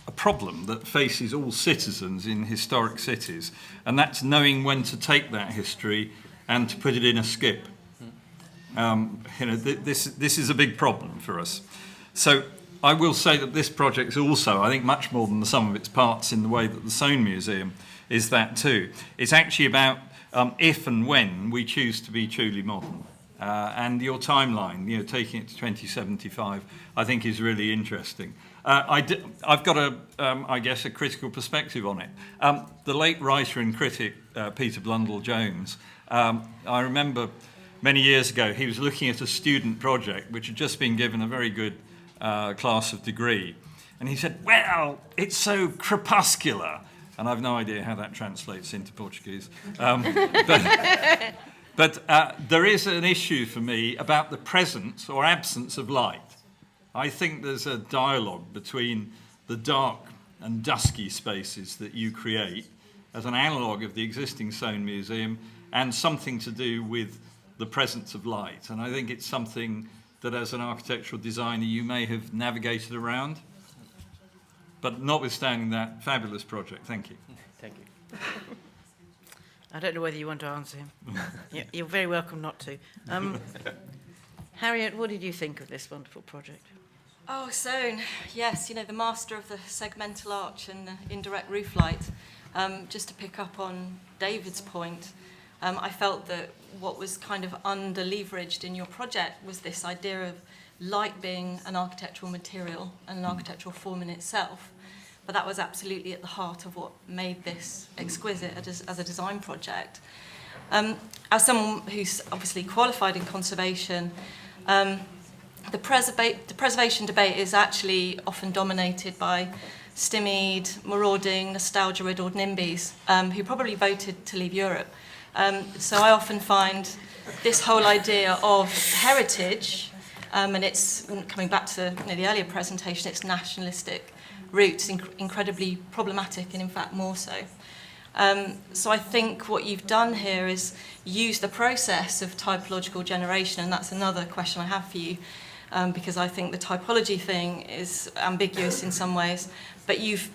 a problem that faces all citizens in historic cities, and that's knowing when to take that history and to put it in a skip. This is a big problem for us. So I will say that this project is also, I think, much more than the sum of its parts in the way that the Soane Museum is that too. It's actually about if and when we choose to be truly modern. And your timeline, taking it to 2075, I think is really interesting. I've got I guess, a critical perspective on it. The late writer and critic, Peter Blundell-Jones, I remember many years ago, he was looking at a student project which had just been given a very good class of degree. And he said, well, it's so crepuscular. And I've no idea how that translates into Portuguese. But there is an issue for me about the presence or absence of light. I think there's a dialogue between the dark and dusky spaces that you create as an analogue of the existing Soane Museum and something to do with the presence of light. And I think it's something that as an architectural designer you may have navigated around. But notwithstanding that, fabulous project. Thank you. Thank you. I don't know whether you want to answer him. You're very welcome not to. Harriet, what did you think of this wonderful project? Oh, Soane, yes, the master of the segmental arch and the indirect roof light. Just to pick up on David's point, I felt that what was kind of under-leveraged in your project was this idea of light being an architectural material and an architectural form in itself. But that was absolutely at the heart of what made this exquisite as a design project. As someone who's obviously qualified in conservation, the preservation debate is actually often dominated by stymied, marauding, nostalgia-riddled NIMBYs who probably voted to leave Europe. So I often find this whole idea of heritage, and it's coming back to the earlier presentation, its nationalistic roots, incredibly problematic, and in fact more so. So I think what you've done here is use the process of typological generation, and that's another question I have for you, because I think the typology thing is ambiguous in some ways, but you've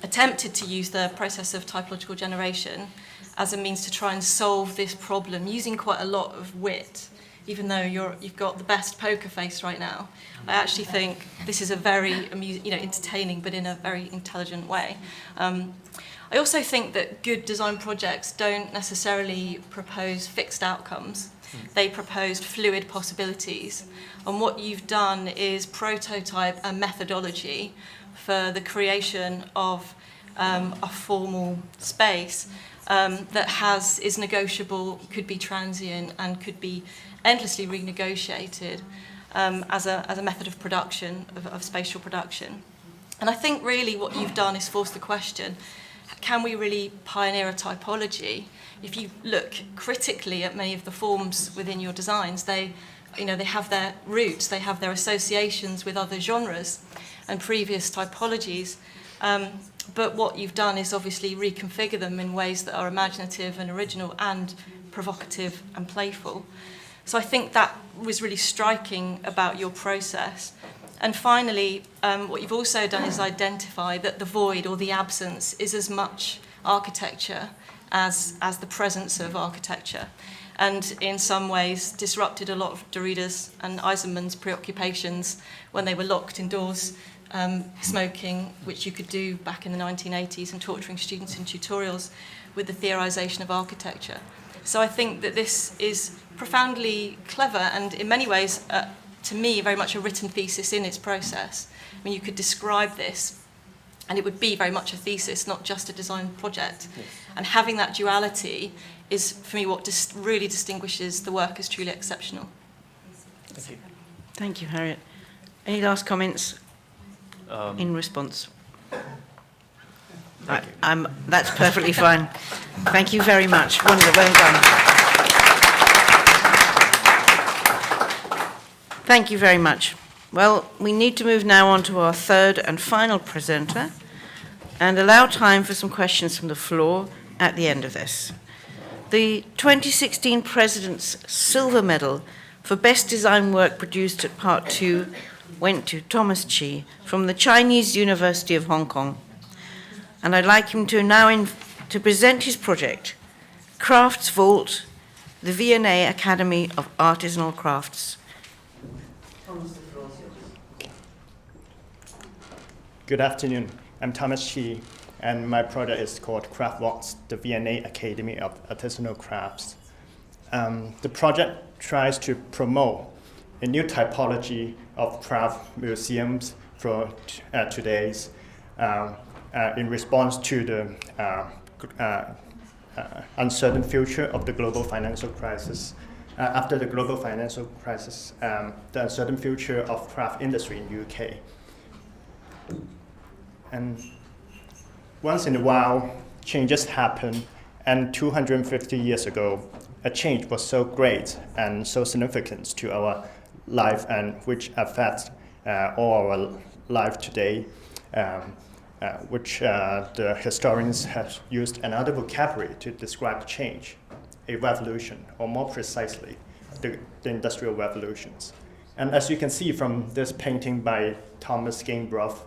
attempted to use the process of typological generation as a means to try and solve this problem using quite a lot of wit. Even though you've got the best poker face right now, I actually think this is a very entertaining, but in a very intelligent way. I also think that good design projects don't necessarily propose fixed outcomes. They propose fluid possibilities. And what you've done is prototype a methodology for the creation of a formal space that is negotiable, could be transient, and could be endlessly renegotiated as a method of production, of spatial production. And I think really what you've done is force the question, can we really pioneer a typology? If you look critically at many of the forms within your designs, they have their roots, they have their associations with other genres and previous typologies. But what you've done is obviously reconfigure them in ways that are imaginative and original and provocative and playful. So I think that was really striking about your process. And finally, what you've also done is identify that the void or the absence is as much architecture as the presence of architecture, and in some ways disrupted a lot of Derrida's and Eisenman's preoccupations when they were locked indoors, smoking, which you could do back in the 1980s, and torturing students in tutorials with the theorization of architecture. So I think that this is profoundly clever and in many ways, to me, very much a written thesis in its process. I mean, you could describe this and it would be very much a thesis, not just a design project. Yes. And having that duality is, for me, what really distinguishes the work as truly exceptional. Thank you. Thank you, Harriet. Any last comments in response? That's perfectly fine. Thank you very much. Wonderful. Well done. Thank you very much. Well, we need to move now on to our third and final presenter and allow time for some questions from the floor at the end of this. The 2016 President's Silver Medal for Best Design Work produced at Part 2 went to Thomas Chi from the Chinese University of Hong Kong. And I'd like him to now to present his project, Crafts Vault, the V&A Academy of Artisanal Crafts. Good afternoon. I'm Thomas Chi, and my project is called Craft Vault, the V&A Academy of Artisanal Crafts. The project tries to promote a new typology of craft museums for today's in response to the uncertain future of the global financial crisis. After the global financial crisis, the uncertain future of craft industry in UK. And once in a while, changes happen, and 250 years ago, a change was so great and so significant to our life, and which affects all our life today, which the historians have used another vocabulary to describe change, a revolution, or more precisely, the industrial revolutions. And as you can see from this painting by Thomas Gamebrough,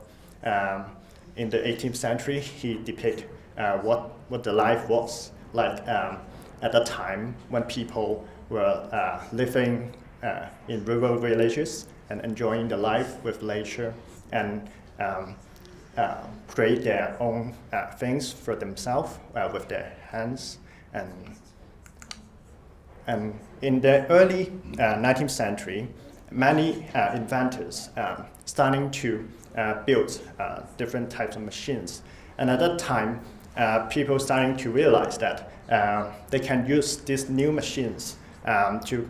in the 18th century, he depicts what the life was like at the time when people were living in rural villages and enjoying the life with leisure and create their own things for themselves with their hands. And in the early 19th century, many inventors starting to build different types of machines. And at that time, people starting to realize that they can use these new machines to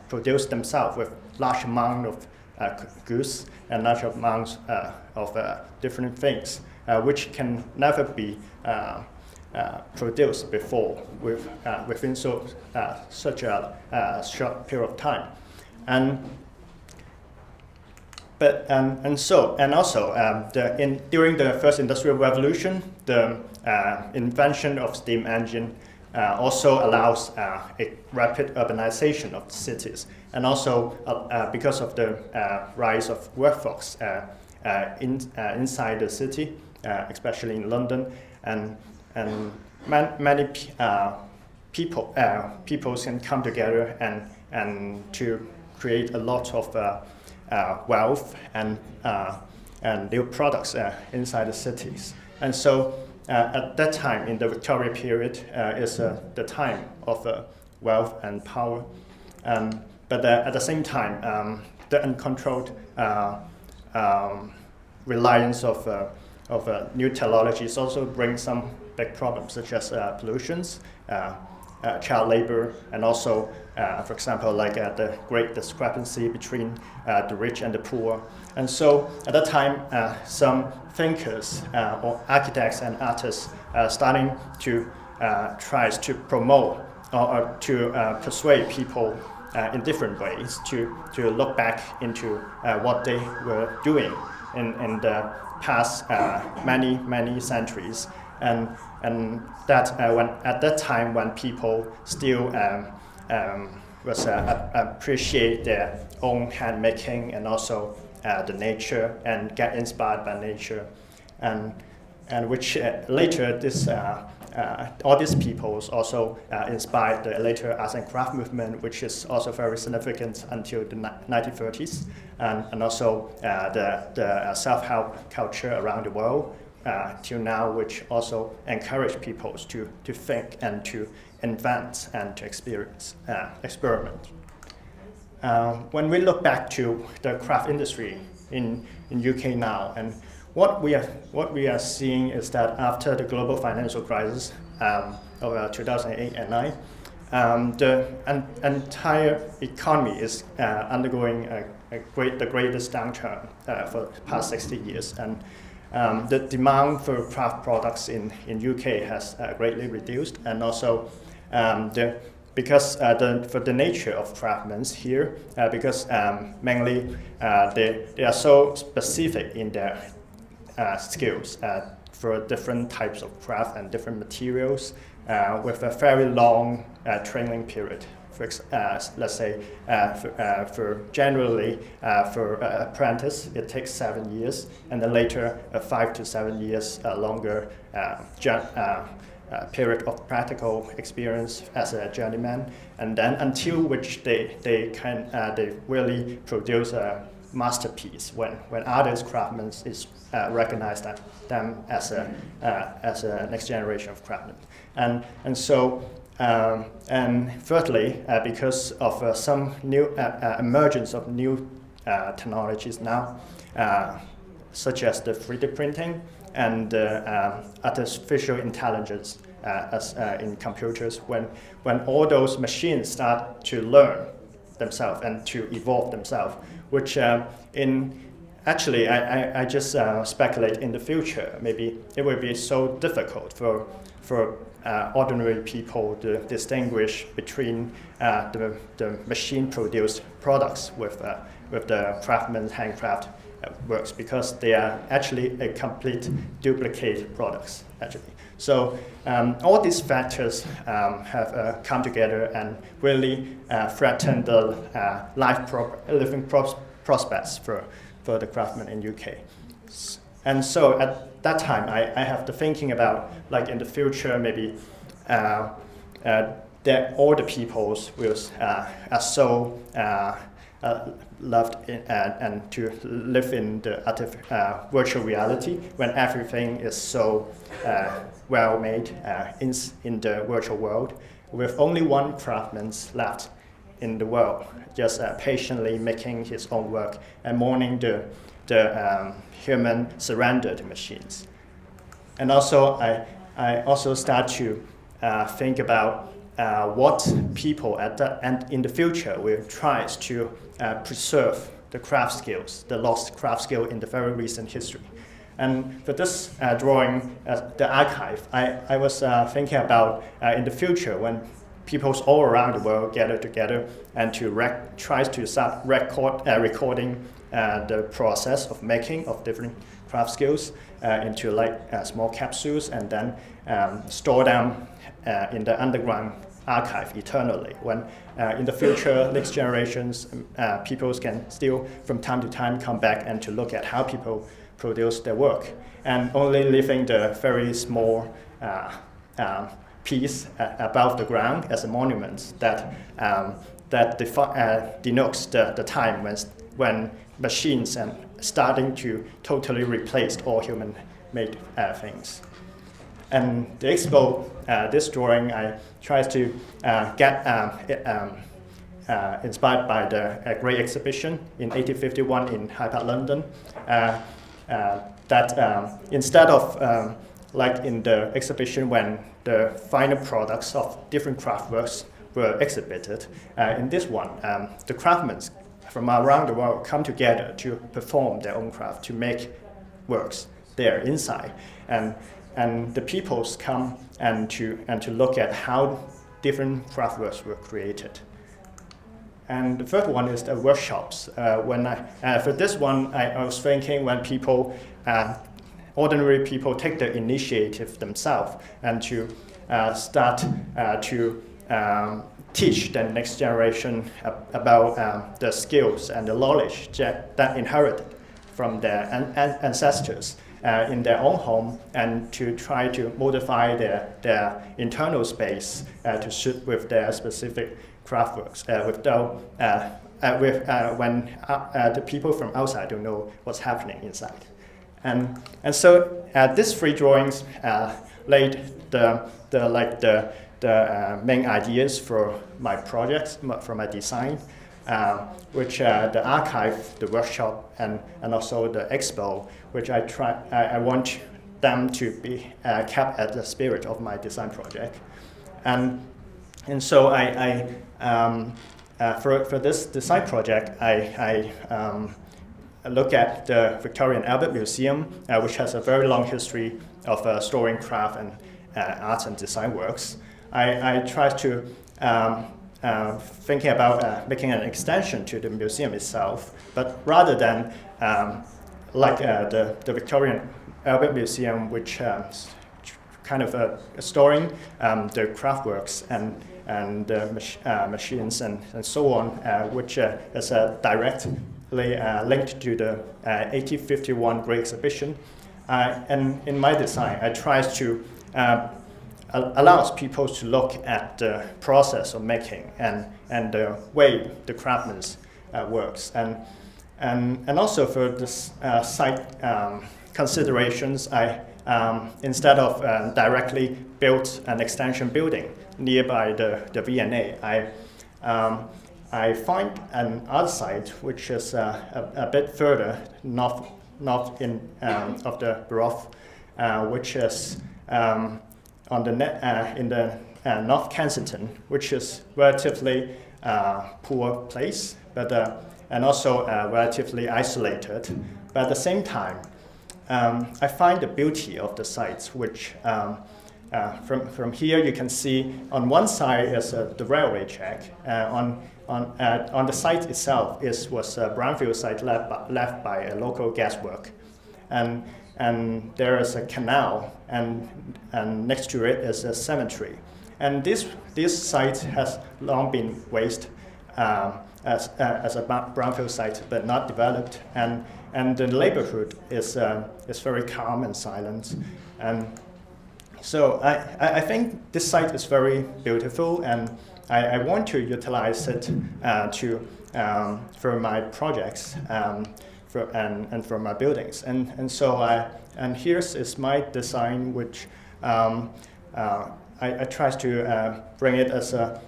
produce themselves with large amount of goods and large amounts of different things, which can never be produced before within such a short period of time. During the first industrial revolution, the invention of steam engine also allows a rapid urbanization of cities, and also because of the rise of workforce inside the city, especially in London, and many people can come together and to create a lot of wealth and new products inside the cities. And so at that time, in the Victoria period, is the time of wealth and power. But at the same time, the uncontrolled reliance of new technologies also brings some big problems, such as pollutions, child labor, and also, for example, like the great discrepancy between the rich and the poor. And so at that time, some thinkers or architects and artists starting to try to promote or to persuade people in different ways to look back into what they were doing in the past many centuries. And that at that time when people still appreciate their own handmaking and also the nature and get inspired by nature, and which later all these peoples also inspired the later arts and craft movement, which is also very significant until the 1930s, and also the self-help culture around the world till now, which also encourage peoples to think and to invent and to experiment. When we look back to the craft industry in UK now, and what we are seeing is that after the global financial crisis of 2008 and 9, the entire economy is undergoing the greatest downturn for the past 60 years, and the demand for craft products in UK has greatly reduced, and also because for the nature of craftsmen here, because mainly they are so specific in their skills for different types of craft and different materials with a very long training period. Let's say for generally for apprentice it takes 7 years, and then later 5 to 7 years longer period of practical experience as a journeyman, and then until which they really produce a masterpiece when others craftsmen is recognized them as a next generation of craftsmen, and so. And thirdly, because of some new emergence of new technologies now, such as the 3D printing and artificial intelligence as in computers, when all those machines start to learn themselves and to evolve themselves, which actually I just speculate in the future, maybe it will be so difficult for ordinary people to distinguish between the machine-produced products with the craftsman's handcraft works, because they are actually a complete duplicate products actually. So all these factors have come together and really threaten the living prospects for the craftsmen in UK. And so at that time, I have the thinking about, like, in the future, maybe that all the peoples will are so loved and to live in the virtual reality, when everything is so well made in the virtual world, with only one craftsman left in the world, just patiently making his own work and mourning the human surrendered machines. And also, I also start to think about what people in the future will try to preserve the craft skills, the lost craft skill in the very recent history. And for this drawing, the archive, I was thinking about in the future when peoples all around the world gather together and to try to start recording the process of making of different craft skills into small capsules, and then store them in the underground archive eternally. When in the future, next generations, people can still from time to time come back and to look at how people produce their work, and only leaving the very small piece above the ground as a monument that denotes the time when machines and starting to totally replace all human-made things. And the expo, this drawing, I tried to get inspired by the Great Exhibition in 1851 in Hyde Park, London. That instead of like in the exhibition when the final products of different craftworks were exhibited, in this one, the craftsmen from around the world come together to perform their own craft, to make works there inside, and the peoples come and to look at how different craftworks were created. And the third one is the workshops. For this one, I was thinking when people, ordinary people, take the initiative themselves and to start to teach the next generation about the skills and the knowledge that inherited from their ancestors in their own home, and to try to modify their internal space to suit with their specific craftworks, when the people from outside don't know what's happening inside. And so these three drawings laid the main ideas for my projects, for my design, which the archive, the workshop, and also the expo, which I want them to be kept at the spirit of my design project. And so for this design project, I look at the Victorian Albert Museum, which has a very long history of storing craft and arts and design works. I try to thinking about making an extension to the museum itself, but rather than like the Victorian Albert Museum, which kind of storing the craftworks and machines and so on, which is directly linked to the 1851 Great Exhibition. And in my design, I try to allows people to look at the process of making and the way the craftsman works. And also for this site considerations, I instead of directly built an extension building nearby the V&A, I find another site which is a bit further north in of the Baroque, which is on the in the North Kensington, which is relatively poor place, but and also relatively isolated. But at the same time, I find the beauty of the sites, which from here you can see on one side is the railway track. On the site itself was a brownfield site left by a local gaswork, and there is a canal, and next to it is a cemetery. And this site has long been waste as a brownfield site, but not developed. And the neighborhood is very calm and silent. And so I think this site is very beautiful, and I want to utilize it for my projects. And for my buildings, and so and here's my design, which I try to bring it as a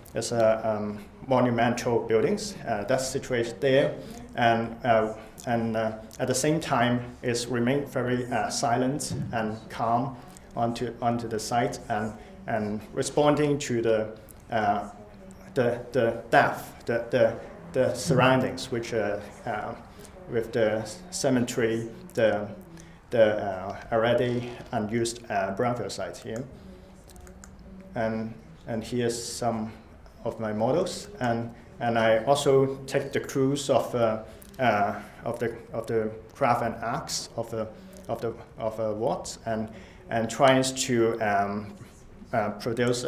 monumental buildings that's situated there, and at the same time is remain very silent and calm onto the site, and responding to the depth, the surroundings, which with the cemetery, the already unused brownfield sites here, and here's some of my models, and I also take the cruise of the craft and arts of the wards, and tries to produce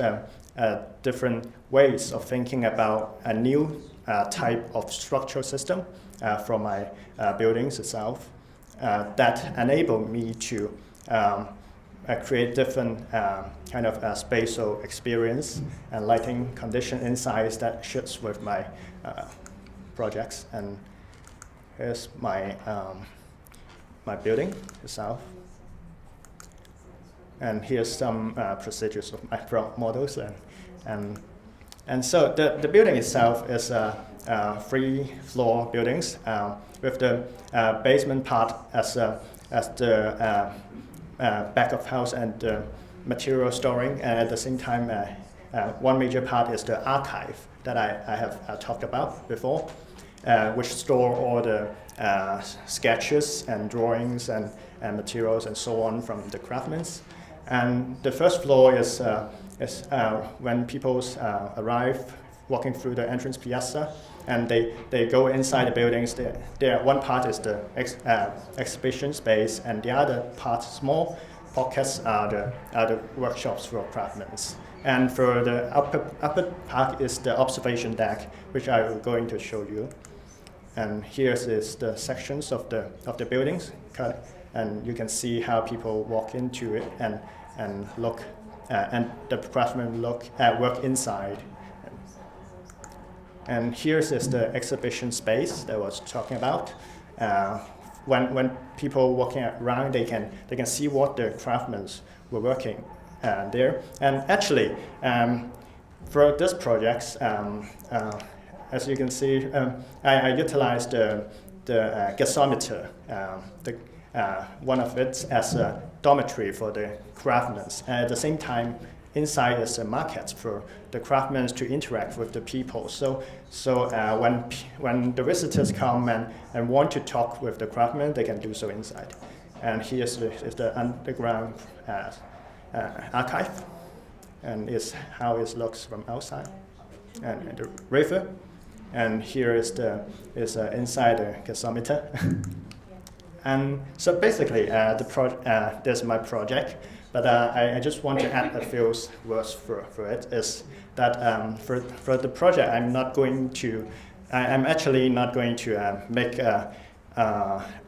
different ways of thinking about a new type of structural system from my buildings itself that enable me to create different kind of spatial experience and lighting condition inside that fits with my projects. And here's my my building itself. And here's some procedures of my models, and so the building itself is 3-floor buildings with the basement part as the back of house and material storing, and at the same time one major part is the archive that I have talked about before, which store all the sketches and drawings and materials and so on from the craftsmen. And the first floor is when people arrive, walking through the entrance piazza, and they go inside the buildings. One part is the exhibition space, and the other part, small pockets are the workshops for craftsmen. And for the upper part is the observation deck, which I will going to show you. And here is the sections of the buildings, and you can see how people walk into it and look, and the craftsmen work inside. And here is the exhibition space that I was talking about. When people walking around, they can see what the craftsmen were working there. And actually, for this project, as you can see, I utilized the gasometer, one of it as a dormitory for the craftsmen. And at the same time, inside is a market for the craftsmen to interact with the people. So when the visitors come and want to talk with the craftsmen, they can do so inside. And here is the underground archive, and is how it looks from outside. And the river, and here is inside the gasometer. And so basically, there's my project. But I just want to add a few words for it. Is that for the project, I'm actually not going to make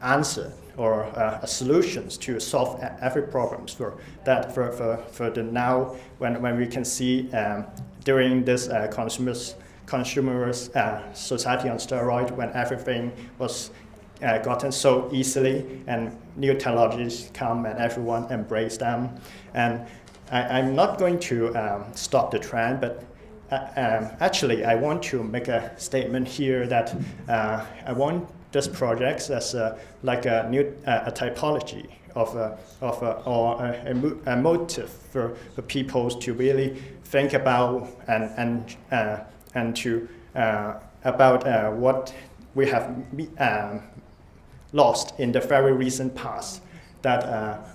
answer or solutions to solve every problems for that. For the now, when we can see during this consumerist society on steroid, when everything was gotten so easily and new technologies come and everyone embrace them. And I'm not going to stop the trend, but actually I want to make a statement here that I want this project as like a new typology or a motive for people to really think about and to about what we have lost in the very recent past, that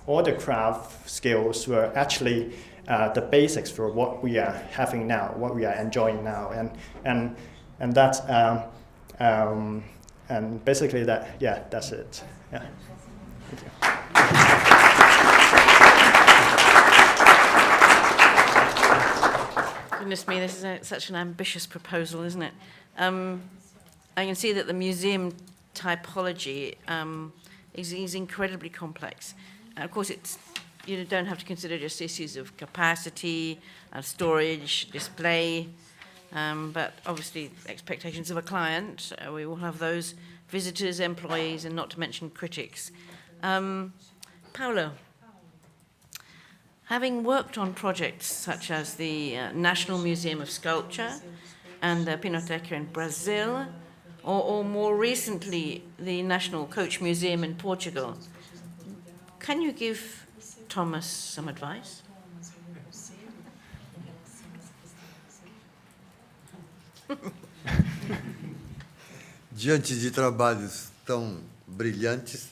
all the craft skills were actually the basics for what we are having now, what we are enjoying now, and that's and basically that's it. Yeah. Thank you. Goodness me, this is such an ambitious proposal, isn't it? I can see that the museum typology is incredibly complex. Of course, you don't have to consider just issues of capacity, storage, display, but obviously expectations of a client. We will have those visitors, employees, and not to mention critics. Paulo, having worked on projects such as the National Museum of Sculpture and the Pinacoteca in Brazil, or more recently, the National Coach Museum in Portugal, can you give Thomas some advice? Diante de trabalhos tão brilhantes,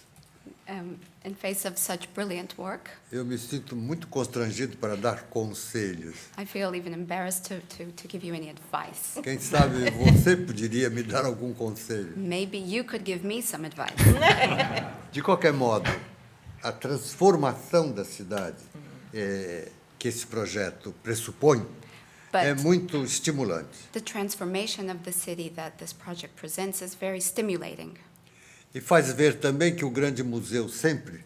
in face of such brilliant work, eu me sinto muito constrangido para dar conselhos. I feel even embarrassed to give you any advice. Quem sabe você poderia me dar algum conselho? Maybe you could give me some advice. De qualquer modo, a transformação da cidade que esse projeto pressupõe é muito estimulante. The transformation of the city that this project presents is very stimulating. E faz ver também que o grande museu sempre,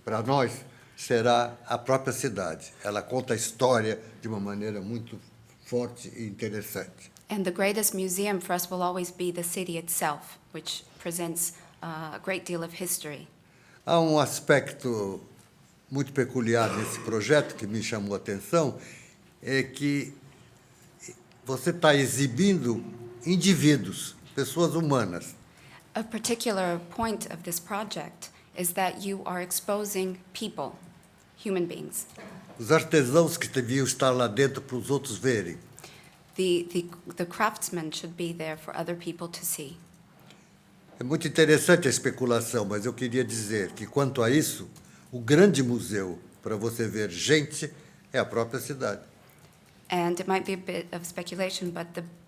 para nós, será a própria cidade. Ela conta a história de uma maneira muito forte e interessante. And the greatest museum for us will always be the city itself, which presents a great deal of history. Há um aspecto muito peculiar nesse projeto que me chamou a atenção, é que você está exibindo indivíduos, pessoas humanas. A particular point of this project is that you are exposing people, human beings. Os artesãos que deviam estar lá dentro para os outros verem. The craftsmen should be there for other people to see. É muito interessante a especulação, mas eu queria dizer que, quanto a isso, o grande museu para você ver gente é a própria cidade. And it might be a bit of speculation, but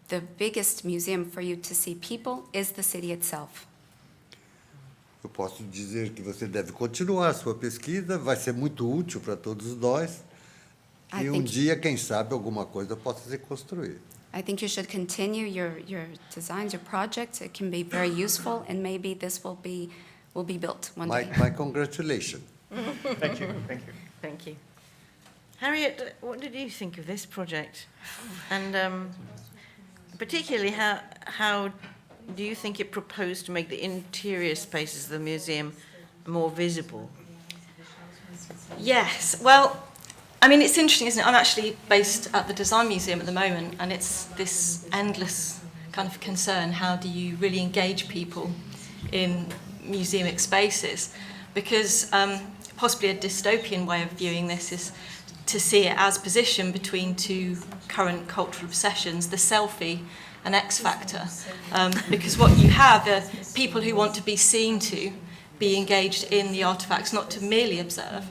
the biggest museum for you to see people is the city itself. eu posso dizer que você deve continuar a sua pesquisa, vai ser muito útil para todos nós, I e think- dia, quem sabe, alguma coisa possa ser construída. I think you should continue your designs, your projects. It can be very useful, and maybe this will be built one day. My congratulations. Thank you. Thank you. Thank you. Harriet, what did you think of this project? And particularly, how do you think it proposed to make the interior spaces of the museum more visible? Yes, well, I mean, it's interesting, isn't it? I'm actually based at the Design Museum at the moment, and it's this endless kind of concern. How do you really engage people in museum spaces? Because possibly a dystopian way of viewing this is to see it as positioned between two current cultural obsessions, the selfie and X Factor. Because what you have are people who want to be seen to be engaged in the artefacts, not to merely observe,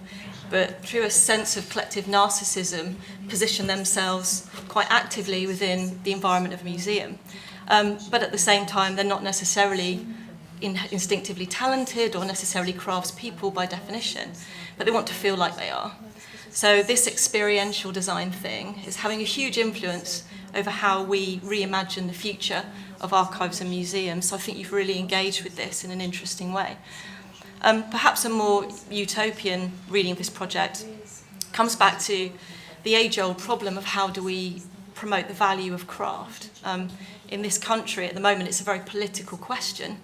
but through a sense of collective narcissism, position themselves quite actively within the environment of a museum. But at the same time, they're not necessarily instinctively talented or necessarily craftspeople by definition, but they want to feel like they are. So this experiential design thing is having a huge influence over how we reimagine the future of archives and museums. So I think you've really engaged with this in an interesting way. Perhaps a more utopian reading of this project comes back to the age-old problem of how do we promote the value of craft. In this country at the moment, it's a very political question.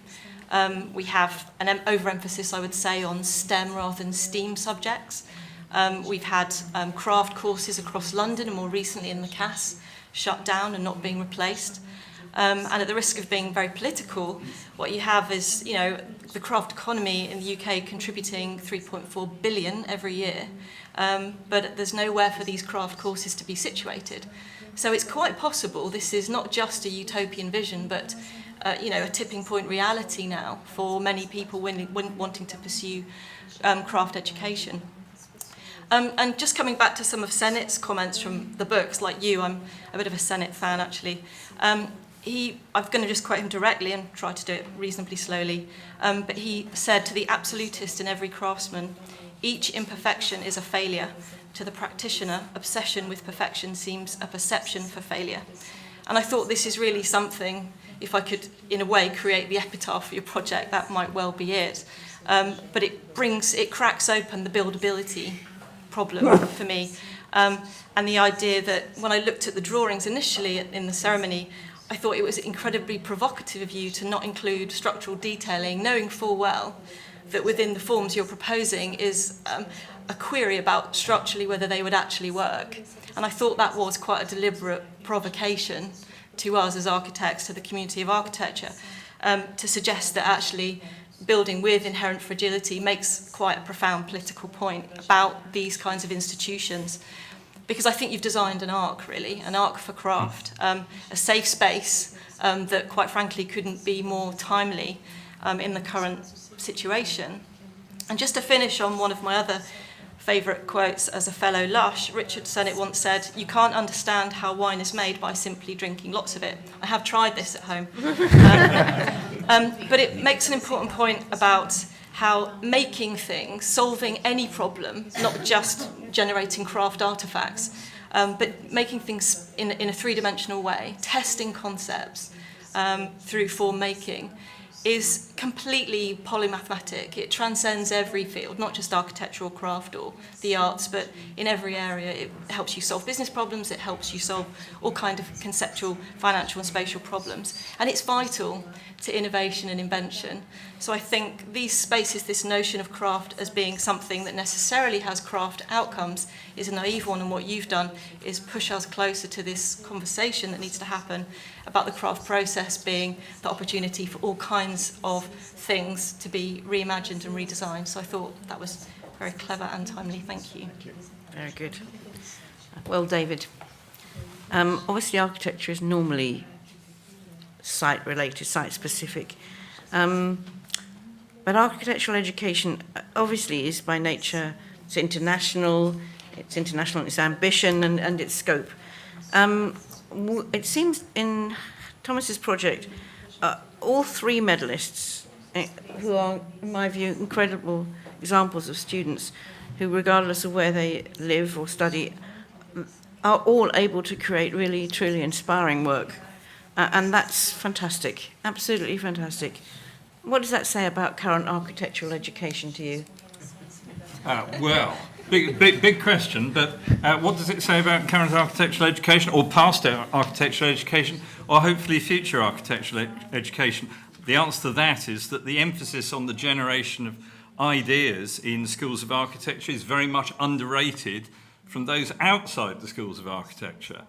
We have an overemphasis, I would say, on STEM rather than STEAM subjects. We've had craft courses across London and more recently in the CAS shut down and not being replaced. And at the risk of being very political, what you have is, you know, the craft economy in the UK contributing 3.4 billion every year, but there's nowhere for these craft courses to be situated. So it's quite possible this is not just a utopian vision, but you know, a tipping point reality now for many people wanting to pursue craft education. And just coming back to some of Senet's comments from the books, like you, I'm a bit of a Senet fan actually. I'm going to just quote him directly and try to do it reasonably slowly, but he said, to the absolutist in every craftsman, each imperfection is a failure. To the practitioner, obsession with perfection seems a perception for failure. And I thought this is really something, if I could, in a way, create the epitaph for your project, that might well be it. But it cracks open the buildability problem for me. And the idea that when I looked at the drawings initially in the ceremony, I thought it was incredibly provocative of you to not include structural detailing, knowing full well that within the forms you're proposing is a query about structurally whether they would actually work. And I thought that was quite a deliberate provocation to us as architects, to the community of architecture, to suggest that actually building with inherent fragility makes quite a profound political point about these kinds of institutions. Because I think you've designed an arc, really, an arc for craft, a safe space that, quite frankly, couldn't be more timely in the current situation. And just to finish on one of my other favourite quotes as a fellow lush, Richard Sennett once said, "You can't understand how wine is made by simply drinking lots of it." I have tried this at home. But it makes an important point about how making things, solving any problem, not just generating craft artefacts, but making things in a three-dimensional way, testing concepts through form making, is completely polymathematic. It transcends every field, not just architecture or craft or the arts, but in every area. It helps you solve business problems, it helps you solve all kinds of conceptual, financial and spatial problems. And it's vital to innovation and invention. So I think these spaces, this notion of craft as being something that necessarily has craft outcomes is a naive one, and what you've done is push us closer to this conversation that needs to happen about the craft process being the opportunity for all kinds of things to be reimagined and redesigned. So I thought that was very clever and timely. Thank you. Very good. Well, David, obviously architecture is normally site-related, site-specific. But architectural education obviously is by nature, it's international in its ambition and its scope. It seems in Thomas's project, all three medalists who are, in my view, incredible examples of students who, regardless of where they live or study, are all able to create really, truly inspiring work. And that's fantastic, absolutely fantastic. What does that say about current architectural education to you? Well, big question, but what does it say about current architectural education, or past architectural education, or hopefully future architectural education? The answer to that is that the emphasis on the generation of ideas in schools of architecture is very much underrated from those outside the schools of architecture.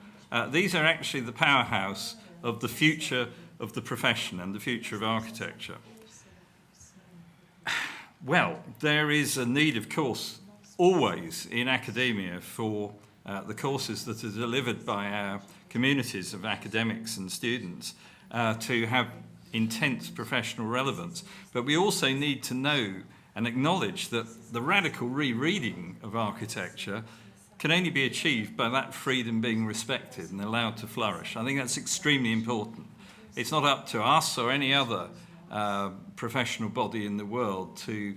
These are actually the powerhouse of the future of the profession and the future of architecture. Well, there is a need, of course, always in academia for the courses that are delivered by our communities of academics and students to have intense professional relevance. But we also need to know and acknowledge that the radical rereading of architecture can only be achieved by that freedom being respected and allowed to flourish. I think that's extremely important. It's not up to us or any other professional body in the world to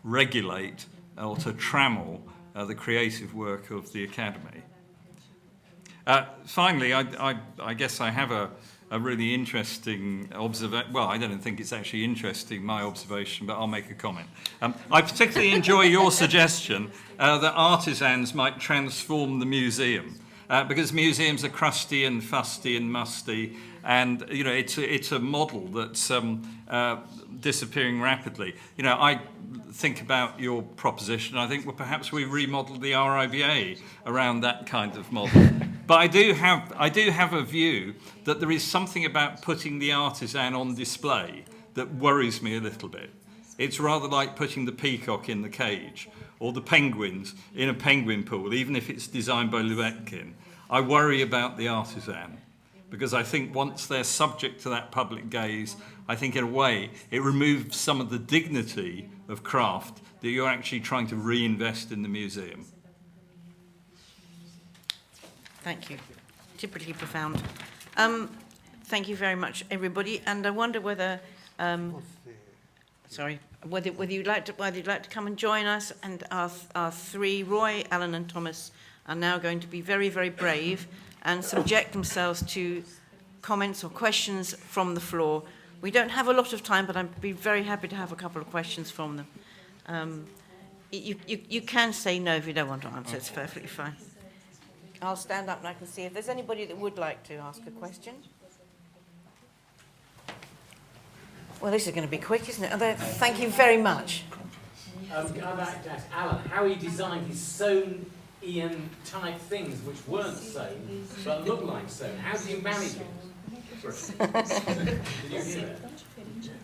regulate or to trammel the creative work of the academy. Finally, I guess I have a really interesting observation. Well, I don't think it's actually interesting, my observation, but I'll make a comment. I particularly enjoy your suggestion that artisans might transform the museum, because museums are crusty and fusty and musty, and you know it's a model that's disappearing rapidly. You know, I think about your proposition. I think, well, perhaps we remodel the RIBA around that kind of model. But I do have a view that there is something about putting the artisan on display that worries me a little bit. It's rather like putting the peacock in the cage or the penguins in a penguin pool, even if it's designed by Lubetkin. I worry about the artisan because I think once they're subject to that public gaze, I think in a way it removes some of the dignity of craft that you're actually trying to reinvest in the museum. Thank you. Typically profound. Thank you very much, everybody. And I wonder whether, whether you'd like to come and join us. And our three, Roy, Alan, and Thomas, are now going to be very, very brave and subject themselves to comments or questions from the floor. We don't have a lot of time, but I'd be very happy to have a couple of questions from them. You can say no if you don't want to answer. It's perfectly fine. I'll stand up and I can see if there's anybody that would like to ask a question. Well, this is going to be quick, isn't it? Thank you very much. Can I back to ask Alan how he designed his sewn Ian type things which weren't sewn but looked like sewn? How did you manage it? Did you hear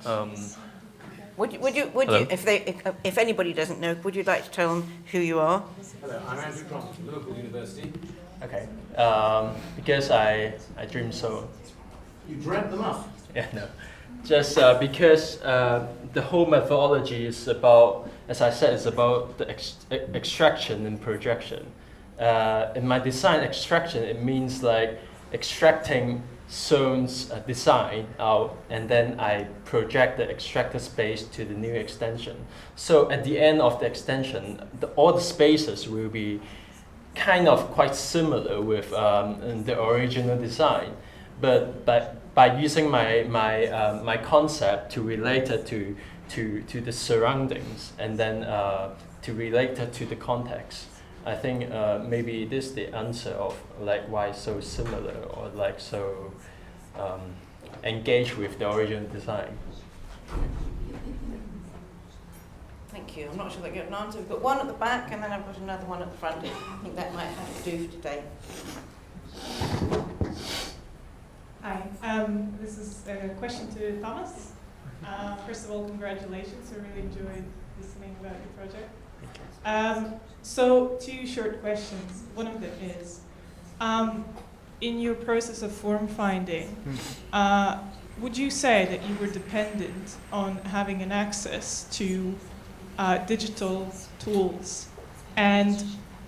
that? Would you if anybody doesn't know, would you like to tell them who you are? Hello, I'm Andrew Crompton from Liverpool University. Okay. Because I dream so. You dreamt them up? Yeah, no. Just because the whole methodology is about, as I said, it's about the extraction and projection. In my design, extraction, it means like extracting Sohn's design out, and then I project the extracted space to the new extension. So at the end of the extension, all the spaces will be kind of quite similar with the original design, but by using my concept to relate it to the surroundings and then to relate it to the context, I think maybe this is the answer of like why so similar or like so engaged with the original design. Thank you. I'm not sure that you have an answer. We've got one at the back and then I've got another one at the front. I think that might have to do for today. Hi. This is a question to Thomas. First of all, congratulations. I really enjoyed listening about your project. So, two short questions. One of them is, in your process of form finding, would you say that you were dependent on having an access to digital tools? And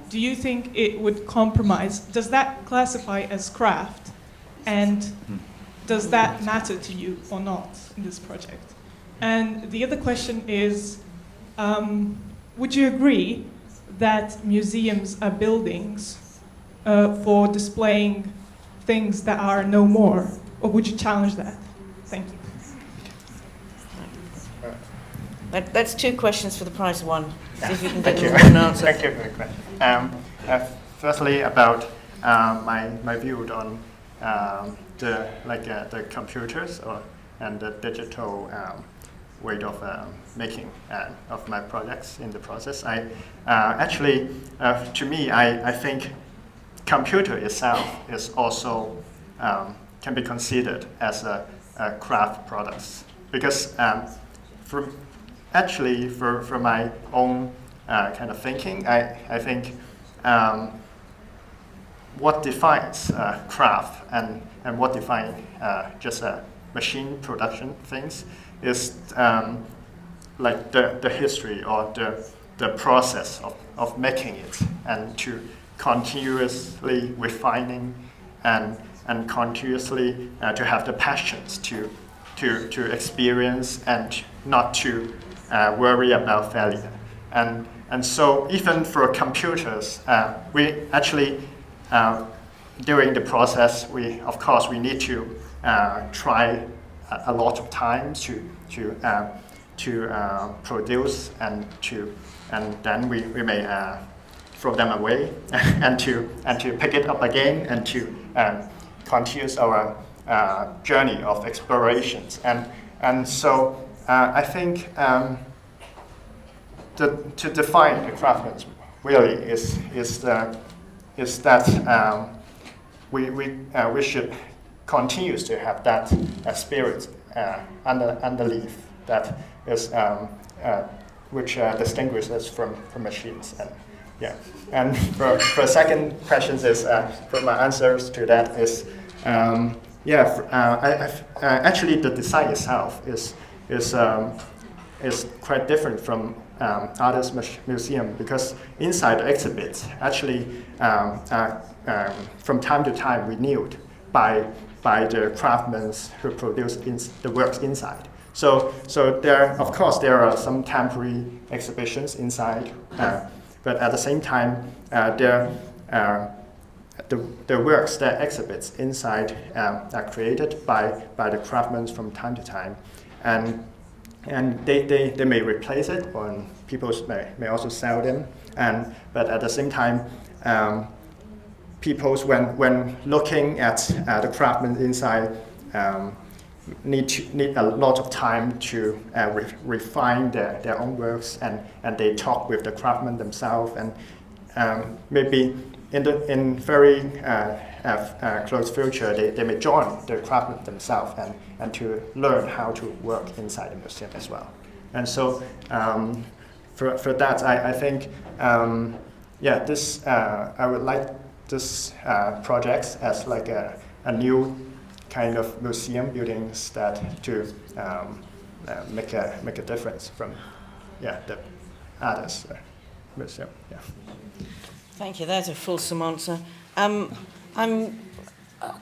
do you think it would compromise? Does that classify as craft? And does that matter to you or not in this project? And the other question is, would you agree that museums are buildings for displaying things that are no more? Or would you challenge that? Thank you. That's two questions for the price of one. See if you can Thank get you. an answer. Thank you for the question. Firstly, about my view on the computers and the digital way of making of my projects in the process. To me, I think computer itself is also can be considered as a craft products, because for my own kind of thinking, I think what defines craft and what defines just machine production things is like the history or the process of making it, and to continuously refining and continuously to have the passions to experience and not to worry about failure. And so even for computers, we actually during the process, we need to try a lot of time to produce and then we may throw them away and to pick it up again and to continue our journey of explorations. And so I think to define the craftsman really is that we should continue to have that spirit underneath that is which distinguishes us from machines. And yeah, and for second questions is for my answers to that is actually the design itself is quite different from artist museum, because inside the exhibits actually from time to time renewed by the craftsmen who produce the works inside. So there are some temporary exhibitions inside, but at the same time the works that exhibits inside are created by the craftsmen from time to time, and they may replace it, or people may also sell them. But at the same time, people when looking at the craftsmen inside need a lot of time to refine their own works, and they talk with the craftsmen themselves, and maybe in very close future they may join the craftsmen themselves and to learn how to work inside the museum as well. And so for that I think this I would like this project as like a new kind of museum buildings that to make a difference from the others museum. Yeah. Thank you. That's a fulsome answer. I'm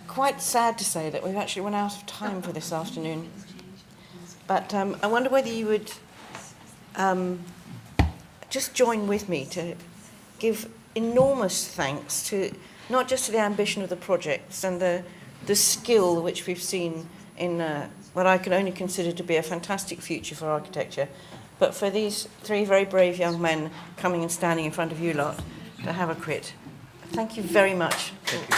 quite sad to say that we've actually run out of time for this afternoon. But I wonder whether you would just join with me to give enormous thanks to not just to the ambition of the projects and the skill which we've seen in what I can only consider to be a fantastic future for architecture, but for these three very brave young men coming and standing in front of you lot to have a crit. Thank you very much. Thank you.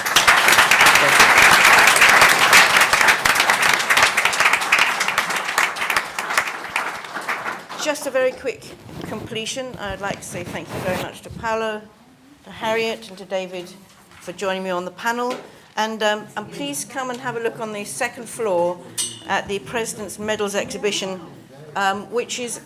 Just a very quick completion. I'd like to say thank you very much to Paulo, to Harriet, and to David for joining me on the panel. And please come and have a look on the second floor at the President's Medals exhibition, which is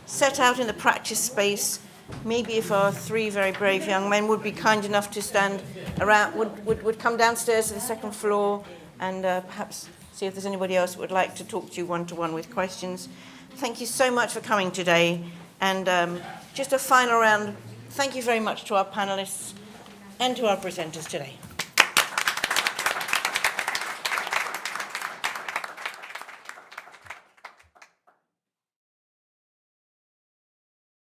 set out in the practice space. Maybe if our three very brave young men would be kind enough to stand around, would come downstairs to the second floor and perhaps see if there's anybody else that would like to talk to you one-to-one with questions. Thank you so much for coming today. And just a final round, thank you very much to our panelists and to our presenters today.